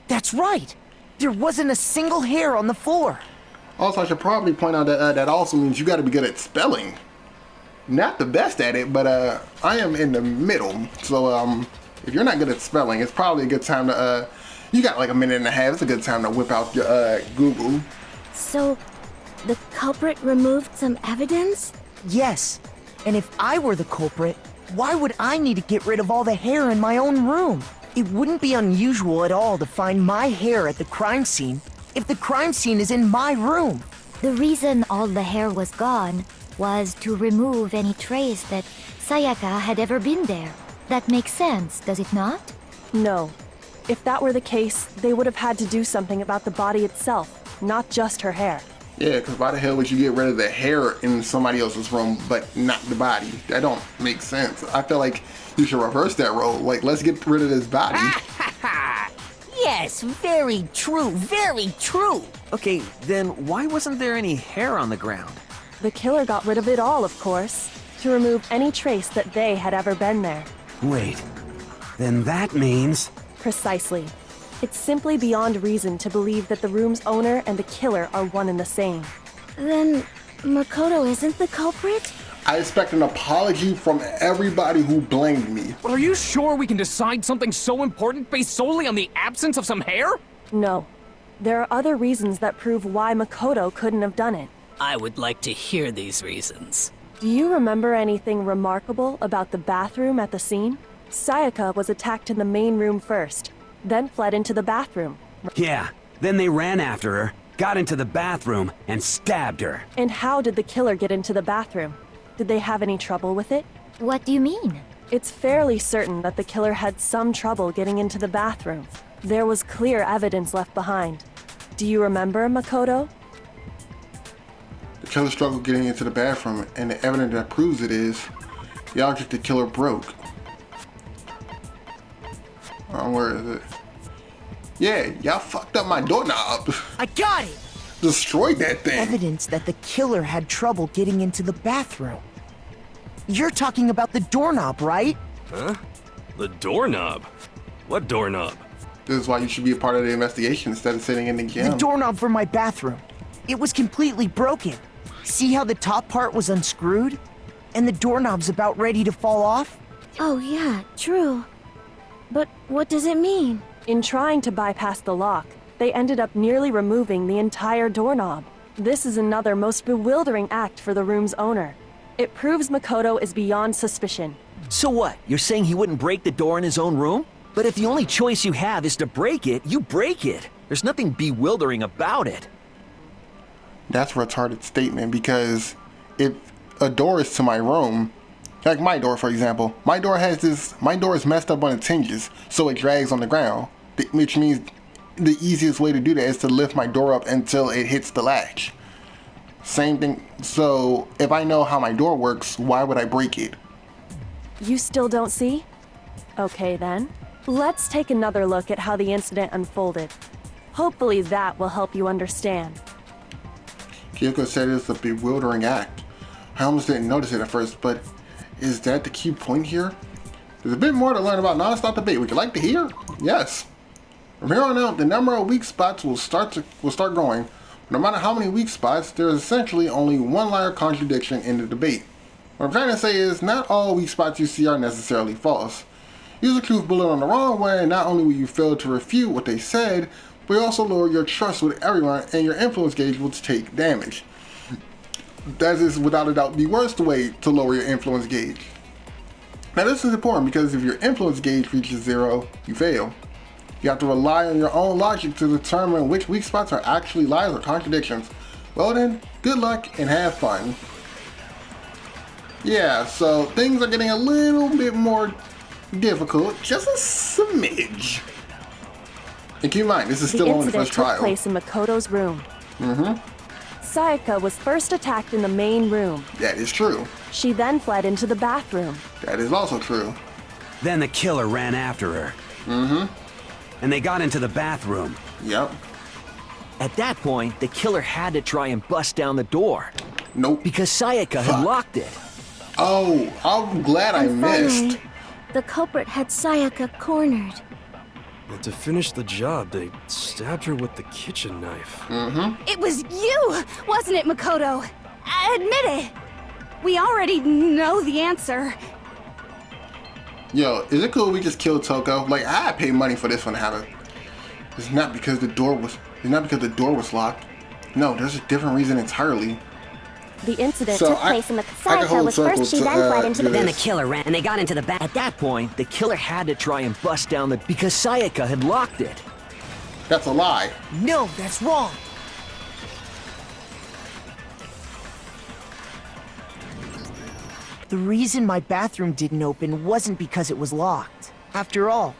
That's right. There wasn't a single hair on the floor. Also, I should probably point out that that also means you got to be good at spelling. Not the best at it, but I am in the middle. So if you're not good at spelling, it's probably a good time to you got like a minute and a half. It's a good time to whip out your Google. So, the culprit removed some evidence? Yes. And if I were the culprit, why would I need to get rid of all the hair in my own room? It wouldn't be unusual at all to find my hair at the crime scene if the crime scene is in my room. The reason all the hair was gone was to remove any trace that Sayaka had ever been there. That makes sense, does it not? No. If that were the case, they would have had to do something about the body itself, not just her hair. Yeah, because why the hell would you get rid of the hair in somebody else's room, but not the body? That don't make sense. I feel like you should reverse that role. Like, let's get rid of this body. Yes, very true, very true. Okay, then why wasn't there any hair on the ground? The killer got rid of it all, of course, to remove any trace that they had ever been there. Wait, then that means... Precisely. It's simply beyond reason to believe that the room's owner and the killer are one and the same. Then Makoto isn't the culprit? I expect an apology from everybody who blamed me. But are you sure we can decide something so important based solely on the absence of some hair? No. There are other reasons that prove why Makoto couldn't have done it. I would like to hear these reasons. Do you remember anything remarkable about the bathroom at the scene? Sayaka was attacked in the main room first, then fled into the bathroom. Yeah, then they ran after her, got into the bathroom, and stabbed her. And how did the killer get into the bathroom? Did they have any trouble with it? What do you mean? It's fairly certain that the killer had some trouble getting into the bathroom. There was clear evidence left behind. Do you remember, Makoto? The killer struggled getting into the bathroom, and the evidence that proves it is the object the killer broke. Where is it? Yeah, y'all fucked up my doorknob. I got it! Destroyed that thing. Evidence that the killer had trouble getting into the bathroom. You're talking about the doorknob, right? Huh? The doorknob? What doorknob? This is why you should be a part of the investigation instead of sitting in the gym. The doorknob for my bathroom. It was completely broken. See how the top part was unscrewed? And the doorknob's about ready to fall off? Oh yeah, true. But what does it mean? In trying to bypass the lock, they ended up nearly removing the entire doorknob. This is another most bewildering act for the room's owner. It proves Makoto is beyond suspicion. So what? You're saying he wouldn't break the door in his own room? But if the only choice you have is to break it, you break it. There's nothing bewildering about it. That's a retarded statement, because if a door is to my room, like my door for example, my door is messed up on its hinges, so it drags on the ground, which means the easiest way to do that is to lift my door up until it hits the latch. Same thing, so if I know how my door works, why would I break it? You still don't see? Okay then. Let's take another look at how the incident unfolded. Hopefully that will help you understand. Kyoko said it's a bewildering act. I almost didn't notice it at first, but is that the key point here? There's a bit more to learn about non-stop debate. Would you like to hear? Yes. From here on out, the number of weak spots will start growing. No matter how many weak spots, there is essentially only one line of contradiction in the debate. What I'm trying to say is, not all weak spots you see are necessarily false. Use a truth bullet on the wrong way, and not only will you fail to refute what they said, but you also lower your trust with everyone, and your influence gauge will take damage. That is without a doubt the worst way to lower your influence gauge. Now this is important because if your influence gauge reaches 0, you fail. You have to rely on your own logic to determine which weak spots are actually lies or contradictions. Well then, good luck and have fun. Yeah, so things are getting a little bit more difficult, just a smidge. And keep in mind, this is still only the first trial. The incident took place in Makoto's room. Sayaka was first attacked in the main room. That is true. She then fled into the bathroom. That is also true. Then the killer ran after her. And they got into the bathroom. Yep. At that point, the killer had to try and bust down the door. Nope. Because Sayaka had locked it. Oh, I'm glad I missed. Finally, the culprit had Sayaka cornered. And to finish the job, they stabbed her with the kitchen knife. It was you, wasn't it, Makoto? Admit it. We already know the answer. Yo, is it cool we just killed Toko? Like, I paid money for this one to happen. It's not because the door was locked. No, there's a different reason entirely. The incident So took I- place in the I can Sayaka hold was first, she circles then to, fled into the do Then the this. killer ran and they got into the back. At that point, the killer had to try and bust down the... because Sayaka had locked it. That's a lie. No, that's wrong. The reason my bathroom didn't open wasn't because it was locked. After all,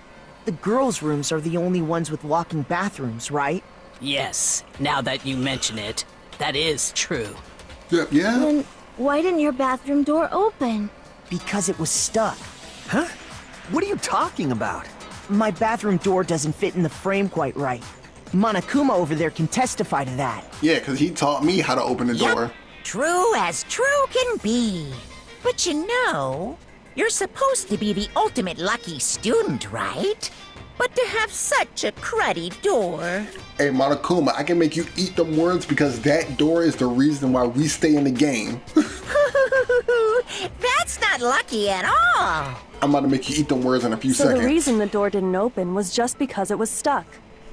the girls' rooms are the only ones with locking bathrooms, right? Yes, now that you mention it, that is true. Yep, yeah. Then why didn't your bathroom door open? Because it was stuck. Huh? What are you talking about? My bathroom door doesn't fit in the frame quite right. Monokuma over there can testify to that. Yeah, because he taught me how to open the door. True as true can be. But you know, you're supposed to be the ultimate lucky student, right? But to have such a cruddy door. Hey, Monokuma, I can make you eat them words because that door is the reason why we stay in the game. That's not lucky at all. I'm about to make you eat them words in a few So seconds. the reason the door didn't open was just because it was stuck.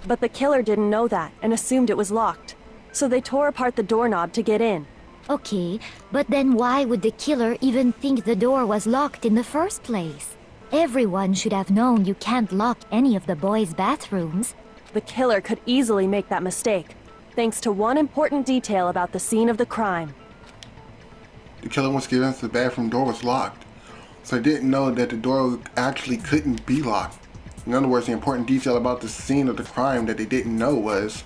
But the killer didn't know that and assumed it was locked. So they tore apart the doorknob to get in. Okay, but then why would the killer even think the door was locked in the first place? Everyone should have known you can't lock any of the boys' bathrooms. The killer could easily make that mistake, thanks to one important detail about the scene of the crime. The killer once convinced the bathroom door was locked, so they didn't know that the door actually couldn't be locked. In other words, the important detail about the scene of the crime that they didn't know was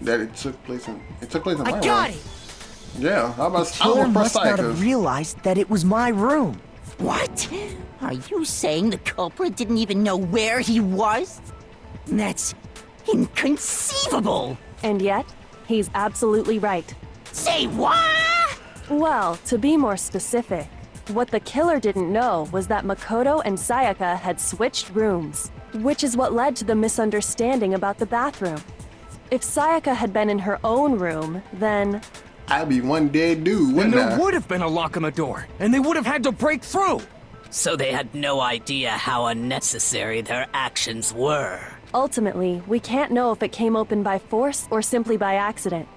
that it took place in my I got room. it! Yeah, The killer I'm must not have Sayaka's. realized that it was my room. What? Are you saying the culprit didn't even know where he was? That's inconceivable. And yet, he's absolutely right. Say what? Well, to be more specific, what the killer didn't know was that Makoto and Sayaka had switched rooms, which is what led to the misunderstanding about the bathroom. If Sayaka had been in her own room, then... I'd be one dead dude, And wouldn't there I? would have been a lock on the door, and they would have had to break through. So they had no idea how unnecessary their actions were. Ultimately, we can't know if it came open by force or simply by accident.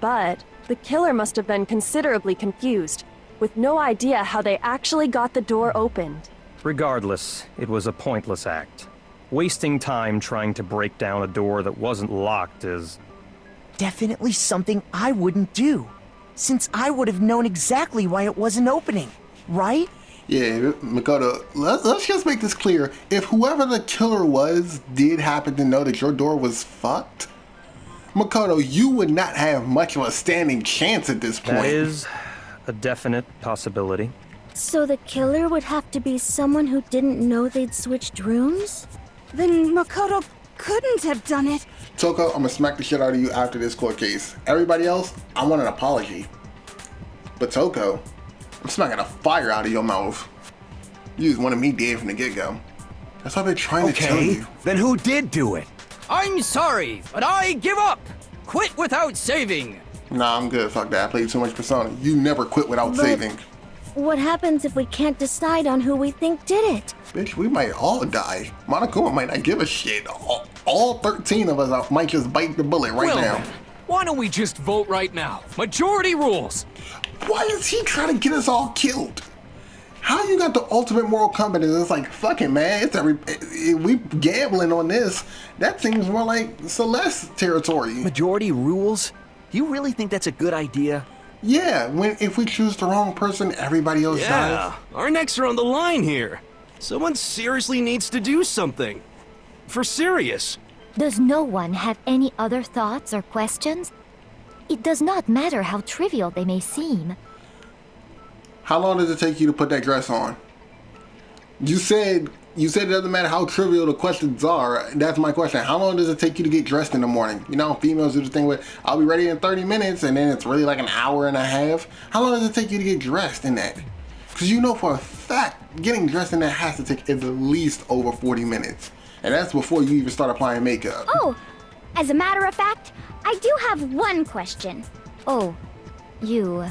But the killer must have been considerably confused, with no idea how they actually got the door opened. Regardless, it was a pointless act. Wasting time trying to break down a door that wasn't locked is... Definitely something I wouldn't do, since I would have known exactly why it wasn't opening, right? Yeah, Makoto, let's just make this clear. If whoever the killer was did happen to know that your door was fucked, Makoto, you would not have much of a standing chance at this point. That is a definite possibility. So the killer would have to be someone who didn't know they'd switched rooms? Then Makoto couldn't have done it. Toko, I'm gonna smack the shit out of you after this court case. Everybody else, I want an apology. But Toko, I'm smacking the fire out of your mouth. You just wanted me dead from the get-go. That's what I've been trying to tell Okay, you. then who did do it? I'm sorry, but I give up. Quit without saving. Nah, I'm good. Fuck that. I played too much Persona. You never quit without But- saving. What happens if we can't decide on who we think did it? Bitch, we might all die. Monokuma might not give a shit. All 13 of us might just bite the bullet right Well, now. then, why don't we just vote right now? Majority rules. Why is he trying to get us all killed? How you got the ultimate moral compass? It's like, fucking man, we gambling on this. That seems more like Celeste territory. Majority rules? You really think that's a good idea? Yeah, if we choose the wrong person, everybody else dies. Yeah, our necks are on the line here. Someone seriously needs to do something. For serious. Does no one have any other thoughts or questions? It does not matter how trivial they may seem. How long does it take you to put that dress on? You said it doesn't matter how trivial the questions are. That's my question. How long does it take you to get dressed in the morning? You know, females do the thing with, I'll be ready in 30 minutes, and then it's really like an hour and a half. How long does it take you to get dressed in that? Because you know for a fact, getting dressed in that has to take at least over 40 minutes. And that's before you even start applying makeup. Oh, as a matter of fact, I do have one question. Oh, you.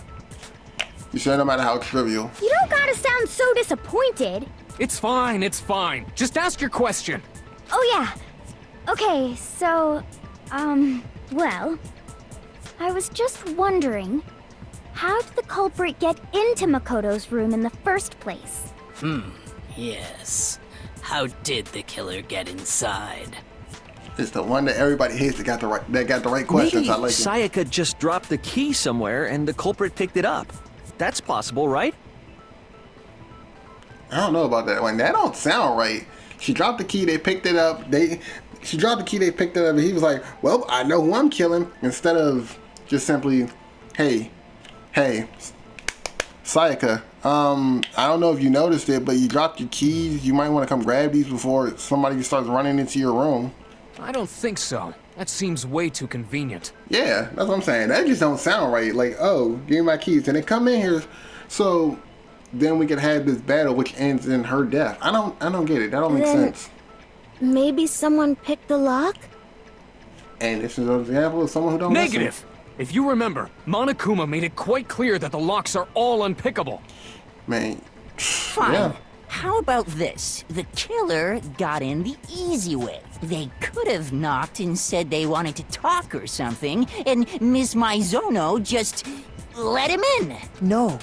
You said no matter how trivial. You don't gotta sound so disappointed. It's fine, it's fine. Just ask your question. Oh yeah. Okay, so, well, I was just wondering, how did the culprit get into Makoto's room in the first place? Yes. How did the killer get inside? It's the one that everybody hates that got the right questions. Maybe I like it. Sayaka just dropped the key somewhere and the culprit picked it up. That's possible, right? I don't know about that one. That don't sound right. She dropped the key, they picked it up. She dropped the key, they picked it up, and he was like, well, I know who I'm killing. Instead of just simply, hey, Sayaka, I don't know if you noticed it, but you dropped your keys. You might want to come grab these before somebody starts running into your room. I don't think so. That seems way too convenient. Yeah, that's what I'm saying. That just don't sound right. Like, oh, give me my keys. And they come in here, so then we could have this battle which ends in her death. I don't get it. That don't make sense. Maybe someone picked the lock? And this is an example of someone who don't Negative! listen. If you remember, Monokuma made it quite clear that the locks are all unpickable. Man. Fine. Yeah. How about this? The killer got in the easy way. They could have knocked and said they wanted to talk or something, and Miss Maizono just let him in. No,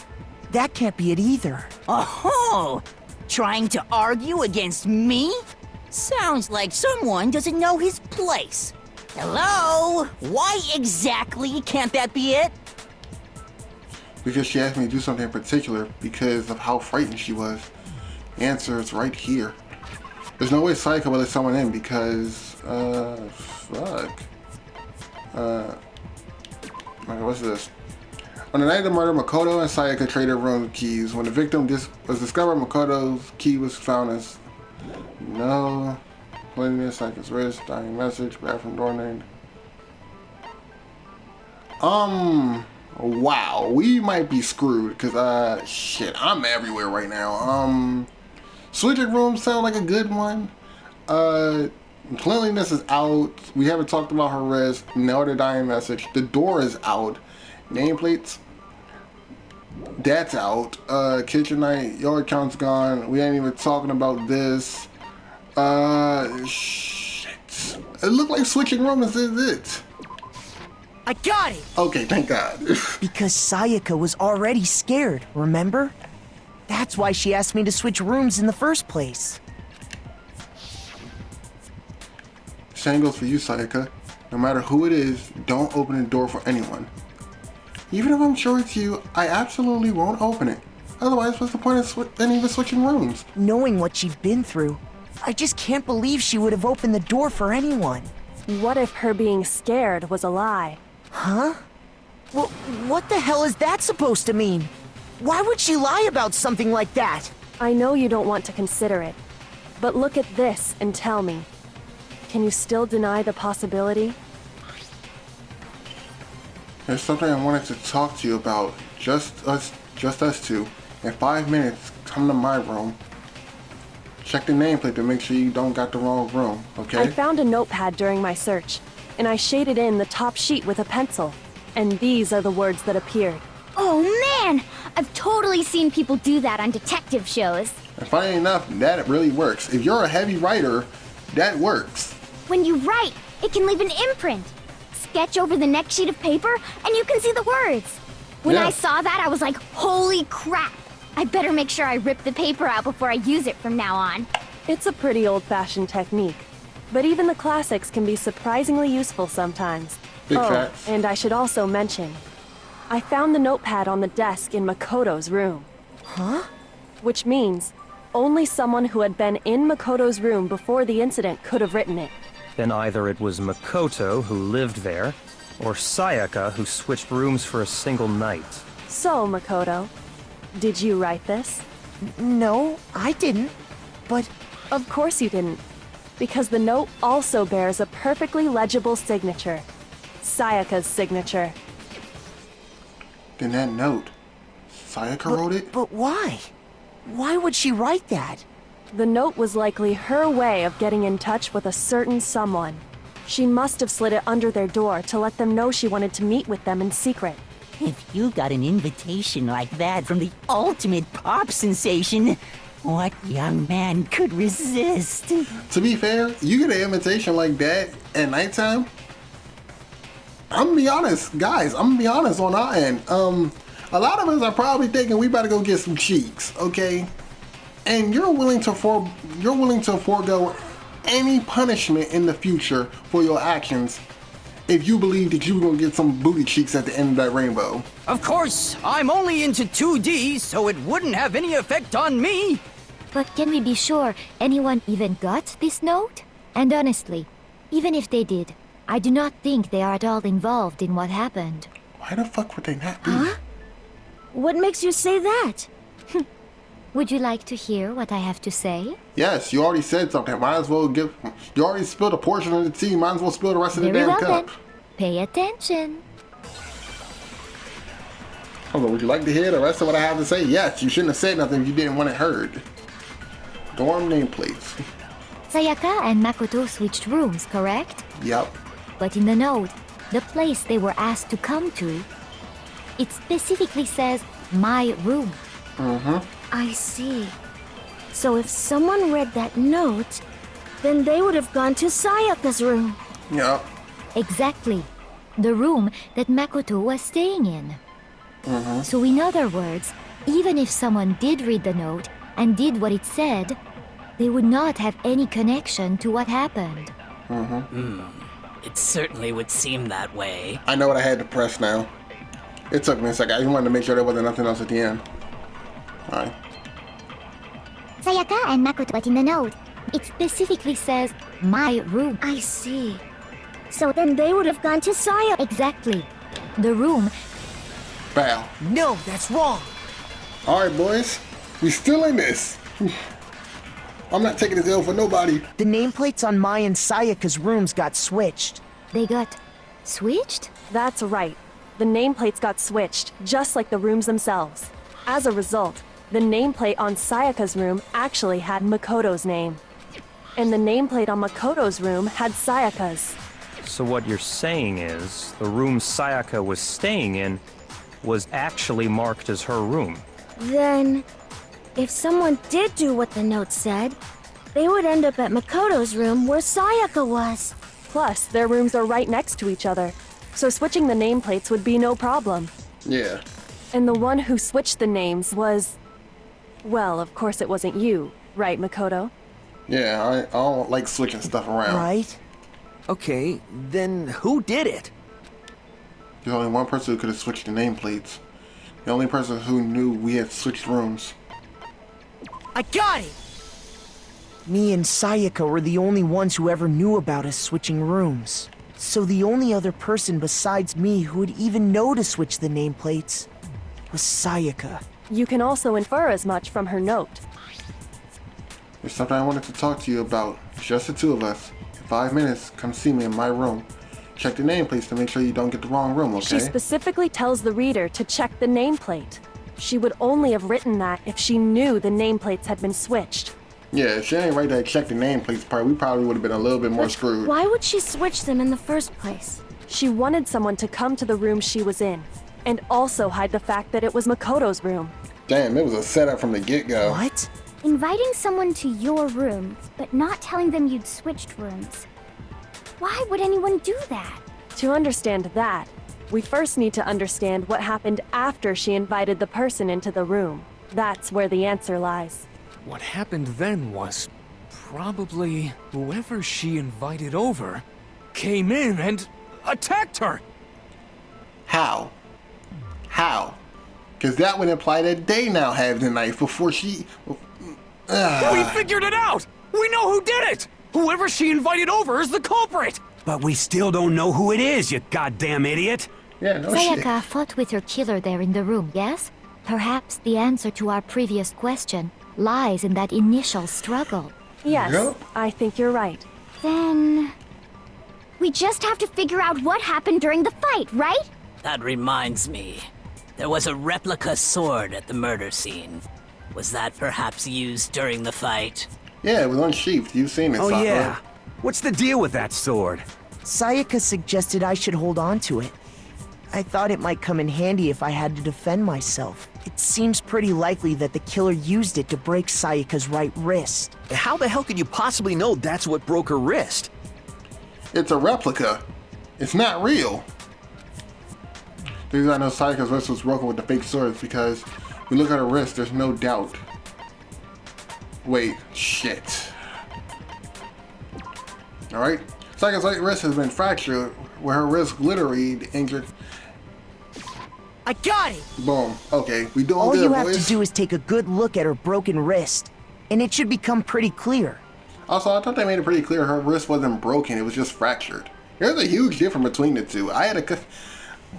that can't be it either. Oh, trying to argue against me? Sounds like someone doesn't know his place. Hello? Why exactly can't that be it? Because she asked me to do something in particular because of how frightened she was. The answer is right here. There's no way Sayaka will let someone in because, fuck. What's this? On the night of the murder, Makoto and Sayaka traded room keys. When the victim was discovered, Makoto's key was found as no. Cleanliness, Sayaka's wrist, dying message, bathroom door name. Wow, we might be screwed because, shit, I'm everywhere right now. Switching rooms sound like a good one. Cleanliness is out. We haven't talked about her wrist. No, the dying message. The door is out. Nameplates. That's out. Kitchen night. Yard count's gone. We ain't even talking about this. Shit. It looked like switching rooms is it. I got it! Okay, thank God. Because Sayaka was already scared, remember? That's why she asked me to switch rooms in the first place. Same goes for you, Sayaka. No matter who it is, don't open the door for anyone. Even if I'm sure it's you, I absolutely won't open it. Otherwise, what's the point of any of us switching rooms? Knowing what she'd been through, I just can't believe she would have opened the door for anyone. What if her being scared was a lie? Huh? Well, what the hell is that supposed to mean? Why would she lie about something like that? I know you don't want to consider it, but look at this and tell me. Can you still deny the possibility? There's something I wanted to talk to you about. Just us two. In 5 minutes, come to my room. Check the nameplate to make sure you don't got the wrong room, okay? I found a notepad during my search, and I shaded in the top sheet with a pencil. And these are the words that appeared. Oh man! I've totally seen people do that on detective shows. And funny enough, that really works. If you're a heavy writer, that works. When you write, it can leave an imprint. Sketch over the next sheet of paper, and you can see the words. When I saw that, I was like, holy crap! I better make sure I rip the paper out before I use it from now on. It's a pretty old-fashioned technique, but even the classics can be surprisingly useful sometimes. Big facts. And I should also mention, I found the notepad on the desk in Makoto's room. Huh? Which means only someone who had been in Makoto's room before the incident could have written it. Then either it was Makoto who lived there, or Sayaka who switched rooms for a single night. So, Makoto, did you write this? No, I didn't. But of course you didn't, because the note also bears a perfectly legible signature. Sayaka's signature. Then that note Sayaka wrote it? But why? Why would she write that? The note was likely her way of getting in touch with a certain someone. She must have slid it under their door to let them know she wanted to meet with them in secret. If you got an invitation like that from the ultimate pop sensation, what young man could resist? To be fair, you get an invitation like that at nighttime. I'm gonna be honest, guys. I'm gonna be honest on our end. A lot of us are probably thinking we better go get some cheeks, okay? And you're willing to forego any punishment in the future for your actions if you believe that you're gonna get some booty cheeks at the end of that rainbow. Of course, I'm only into 2D, so it wouldn't have any effect on me. But can we be sure anyone even got this note? And honestly, even if they did, I do not think they are at all involved in what happened. Why the fuck would they not be? Huh? What makes you say that? Would you like to hear what I have to say? Yes, you already said something. Might as well give. You already spilled a portion of the tea. Might as well spill the rest of the Very damn well cup. then. Pay attention. Hold on, would you like to hear the rest of what I have to say? Yes, you shouldn't have said nothing if you didn't want it heard. Dorm nameplates. Sayaka and Makoto switched rooms, correct? Yep. But in the note, the place they were asked to come to, it specifically says, my room. Mm-hmm. I see. So if someone read that note, then they would have gone to Sayaka's room. Yep. Exactly. The room that Makoto was staying in. Mm-hmm. So in other words, even if someone did read the note and did what it said, they would not have any connection to what happened. Mm-hmm. It certainly would seem that way. I know what I had to press now. It took me a second. I just wanted to make sure there wasn't nothing else at the end. Alright. Sayaka and Makoto, but in the note, it specifically says, my room. I see. So then they would have gone to Sayaka. Exactly. The room. Bow. No, that's wrong. Alright, boys. We still in this. I'm not taking this L for nobody. The nameplates on Mai and Sayaka's rooms got switched. They got switched? That's right. The nameplates got switched, just like the rooms themselves. As a result, the nameplate on Sayaka's room actually had Makoto's name. And the nameplate on Makoto's room had Sayaka's. So what you're saying is, the room Sayaka was staying in was actually marked as her room. Then, if someone did do what the note said, they would end up at Makoto's room where Sayaka was. Plus, their rooms are right next to each other, so switching the nameplates would be no problem. Yeah. And the one who switched the names was... Well, of course it wasn't you, right, Makoto? Yeah, I don't like switching stuff around. Right. Okay, then who did it? There's only one person who could have switched the nameplates. The only person who knew we had switched rooms. I got it! Me and Sayaka were the only ones who ever knew about us switching rooms. So the only other person besides me who would even know to switch the nameplates was Sayaka. You can also infer as much from her note. There's something I wanted to talk to you about. Just the two of us. In 5 minutes, come see me in my room. Check the nameplates to make sure you don't get the wrong room, okay? She specifically tells the reader to check the nameplate. She would only have written that if she knew the nameplates had been switched. Yeah, if she ain't right there check the nameplates part, we probably would have been a little bit more screwed. Why would she switch them in the first place? She wanted someone to come to the room she was in, and also hide the fact that it was Makoto's room. Damn, it was a setup from the get-go. What? inviting someone to your room, but not telling them you'd switched rooms. Why would anyone do that? To understand that, we first need to understand what happened after she invited the person into the room. That's where the answer lies. What happened then was probably whoever she invited over came in and attacked her. How? How? Because that would imply that they now have the knife before she... We figured it out! We know who did it! Whoever she invited over is the culprit! But we still don't know who it is, you goddamn idiot! Yeah, no Sayaka fought with her killer there in the room, yes? Perhaps the answer to our previous question lies in that initial struggle. Yes, Yep. I think you're right. Then... we just have to figure out what happened during the fight, right? That reminds me. There was a replica sword at the murder scene. Was that perhaps used during the fight? Yeah, it was unsheathed. You've seen it, Oh Sakura. yeah. What's the deal with that sword? Sayaka suggested I should hold on to it. I thought it might come in handy if I had to defend myself. It seems pretty likely that the killer used it to break Sayaka's right wrist. How the hell could you possibly know that's what broke her wrist? It's a replica. It's not real. The reason I know Sayaka's wrist was broken with the fake sword is because if you look at her wrist, there's no doubt. Wait, shit. Alright? Sayaka's right wrist has been fractured, where her wrist literally injured. I got it! Boom. Okay, we doing All good, you have boys. to do is take a good look at her broken wrist, and it should become pretty clear. Also, I thought they made it pretty clear her wrist wasn't broken, it was just fractured. There's a huge difference between the two. I had a,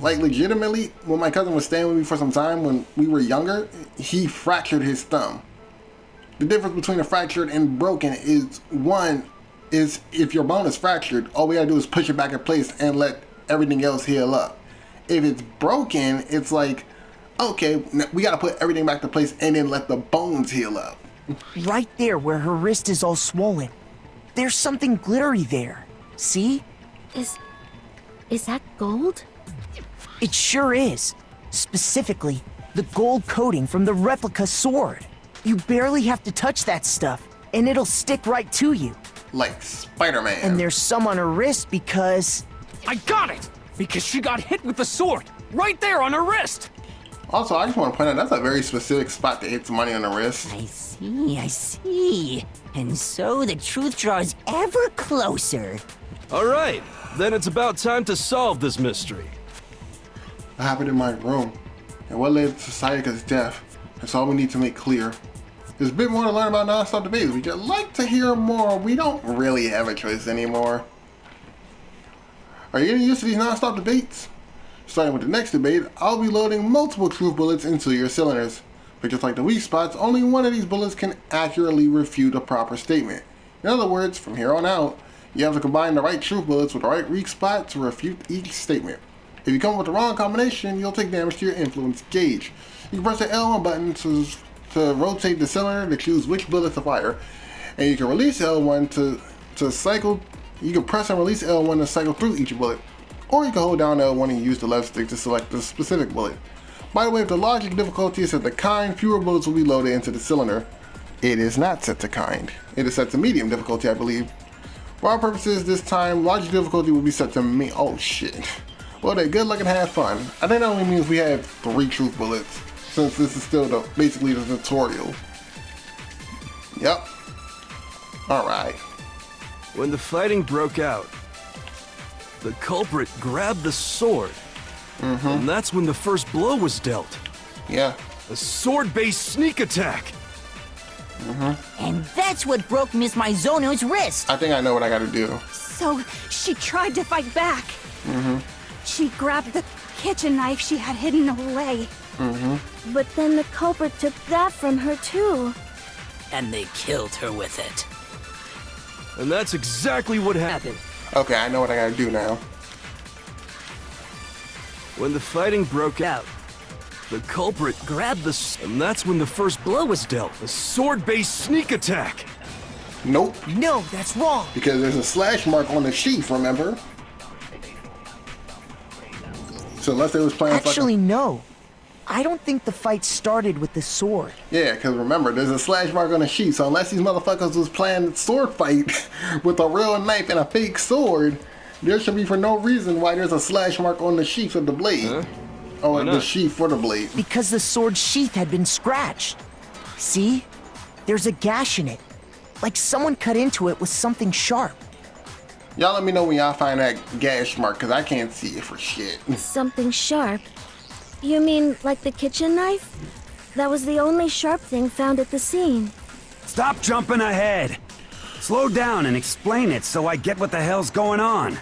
like, legitimately, when my cousin was staying with me for some time when we were younger, he fractured his thumb. The difference between a fractured and broken is, one, is if your bone is fractured, all we gotta do is push it back in place and let everything else heal up. If it's broken, it's like, okay, we gotta put everything back to place and then let the bones heal up. Right there where her wrist is all swollen. There's something glittery there. See? Is that gold? It sure is. Specifically, the gold coating from the replica sword. You barely have to touch that stuff, and it'll stick right to you. Like Spider-Man. And there's some on her wrist because... I got it! Because she got hit with the sword! Right there on her wrist! Also, I just want to point out, that's a very specific spot to hit somebody on the wrist. I see. And so the truth draws ever closer. All right, then it's about time to solve this mystery. What happened in my room? And what led to Sayaka's death? That's all we need to make clear. There's a bit more to learn about non-stop debates. We'd like to hear more. We don't really have a choice anymore. Are you getting used to these non-stop debates? Starting with the next debate, I'll be loading multiple truth bullets into your cylinders. But just like the weak spots, only one of these bullets can accurately refute a proper statement. In other words, from here on out, you have to combine the right truth bullets with the right weak spot to refute each statement. If you come up with the wrong combination, you'll take damage to your influence gauge. You can press the L1 button to rotate the cylinder to choose which bullet to fire, and you can release L1 to cycle. You can press and release L1 to cycle through each bullet, or you can hold down L1 and use the left stick to select the specific bullet. By the way, if the logic difficulty is set to kind, fewer bullets will be loaded into the cylinder. It is not set to kind. It is set to medium difficulty, I believe. For our purposes this time, logic difficulty will be set to me. Oh shit. Well then, good luck and have fun. I think that only means we have 3 truth bullets, since this is still basically the tutorial. Yep. Alright. When the fighting broke out, the culprit grabbed the sword. And that's when the first blow was dealt. Yeah. A sword-based sneak attack. And that's what broke Miss Maizono's wrist. I think I know what I gotta do. So she tried to fight back. She grabbed the kitchen knife she had hidden away. But then the culprit took that from her too. And they killed her with it. And that's exactly what happened. Okay, I know what I gotta do now. When the fighting broke out, the culprit grabbed and that's when the first blow was dealt. A sword-based sneak attack. Nope. No, that's wrong. Because there's a slash mark on the sheath, remember? So unless they was playing Actually, no. I don't think the fight started with the sword. Yeah, because remember, there's a slash mark on the sheath, so unless these motherfuckers was playing sword fight with a real knife and a fake sword, there should be for no reason why there's a slash mark on the sheath of the blade. Or the sheath for the blade. Because the sword's sheath had been scratched. See? There's a gash in it. Like someone cut into it with something sharp. Y'all let me know when y'all find that gash mark, because I can't see it for shit. Something sharp? You mean like the kitchen knife? That was the only sharp thing found at the scene. Stop jumping ahead. Slow down and explain it so I get what the hell's going on.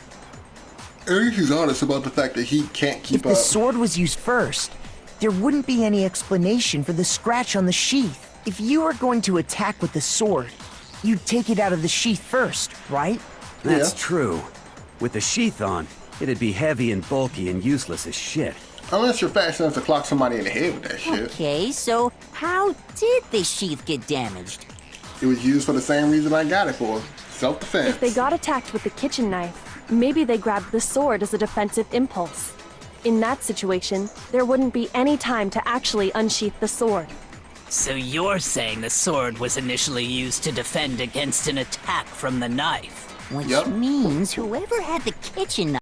I think he's honest about the fact that he can't keep up. If the sword was used first, there wouldn't be any explanation for the scratch on the sheath. If you were going to attack with the sword, you'd take it out of the sheath first, right? That's true. With the sheath on, it'd be heavy and bulky and useless as shit. Unless you're fast enough to clock somebody in the head with that shit. Okay, so how did the sheath get damaged? It was used for the same reason I got it for. Self-defense. If they got attacked with the kitchen knife, maybe they grabbed the sword as a defensive impulse. In that situation, there wouldn't be any time to actually unsheath the sword. So you're saying the sword was initially used to defend against an attack from the knife? Which means whoever had the kitchen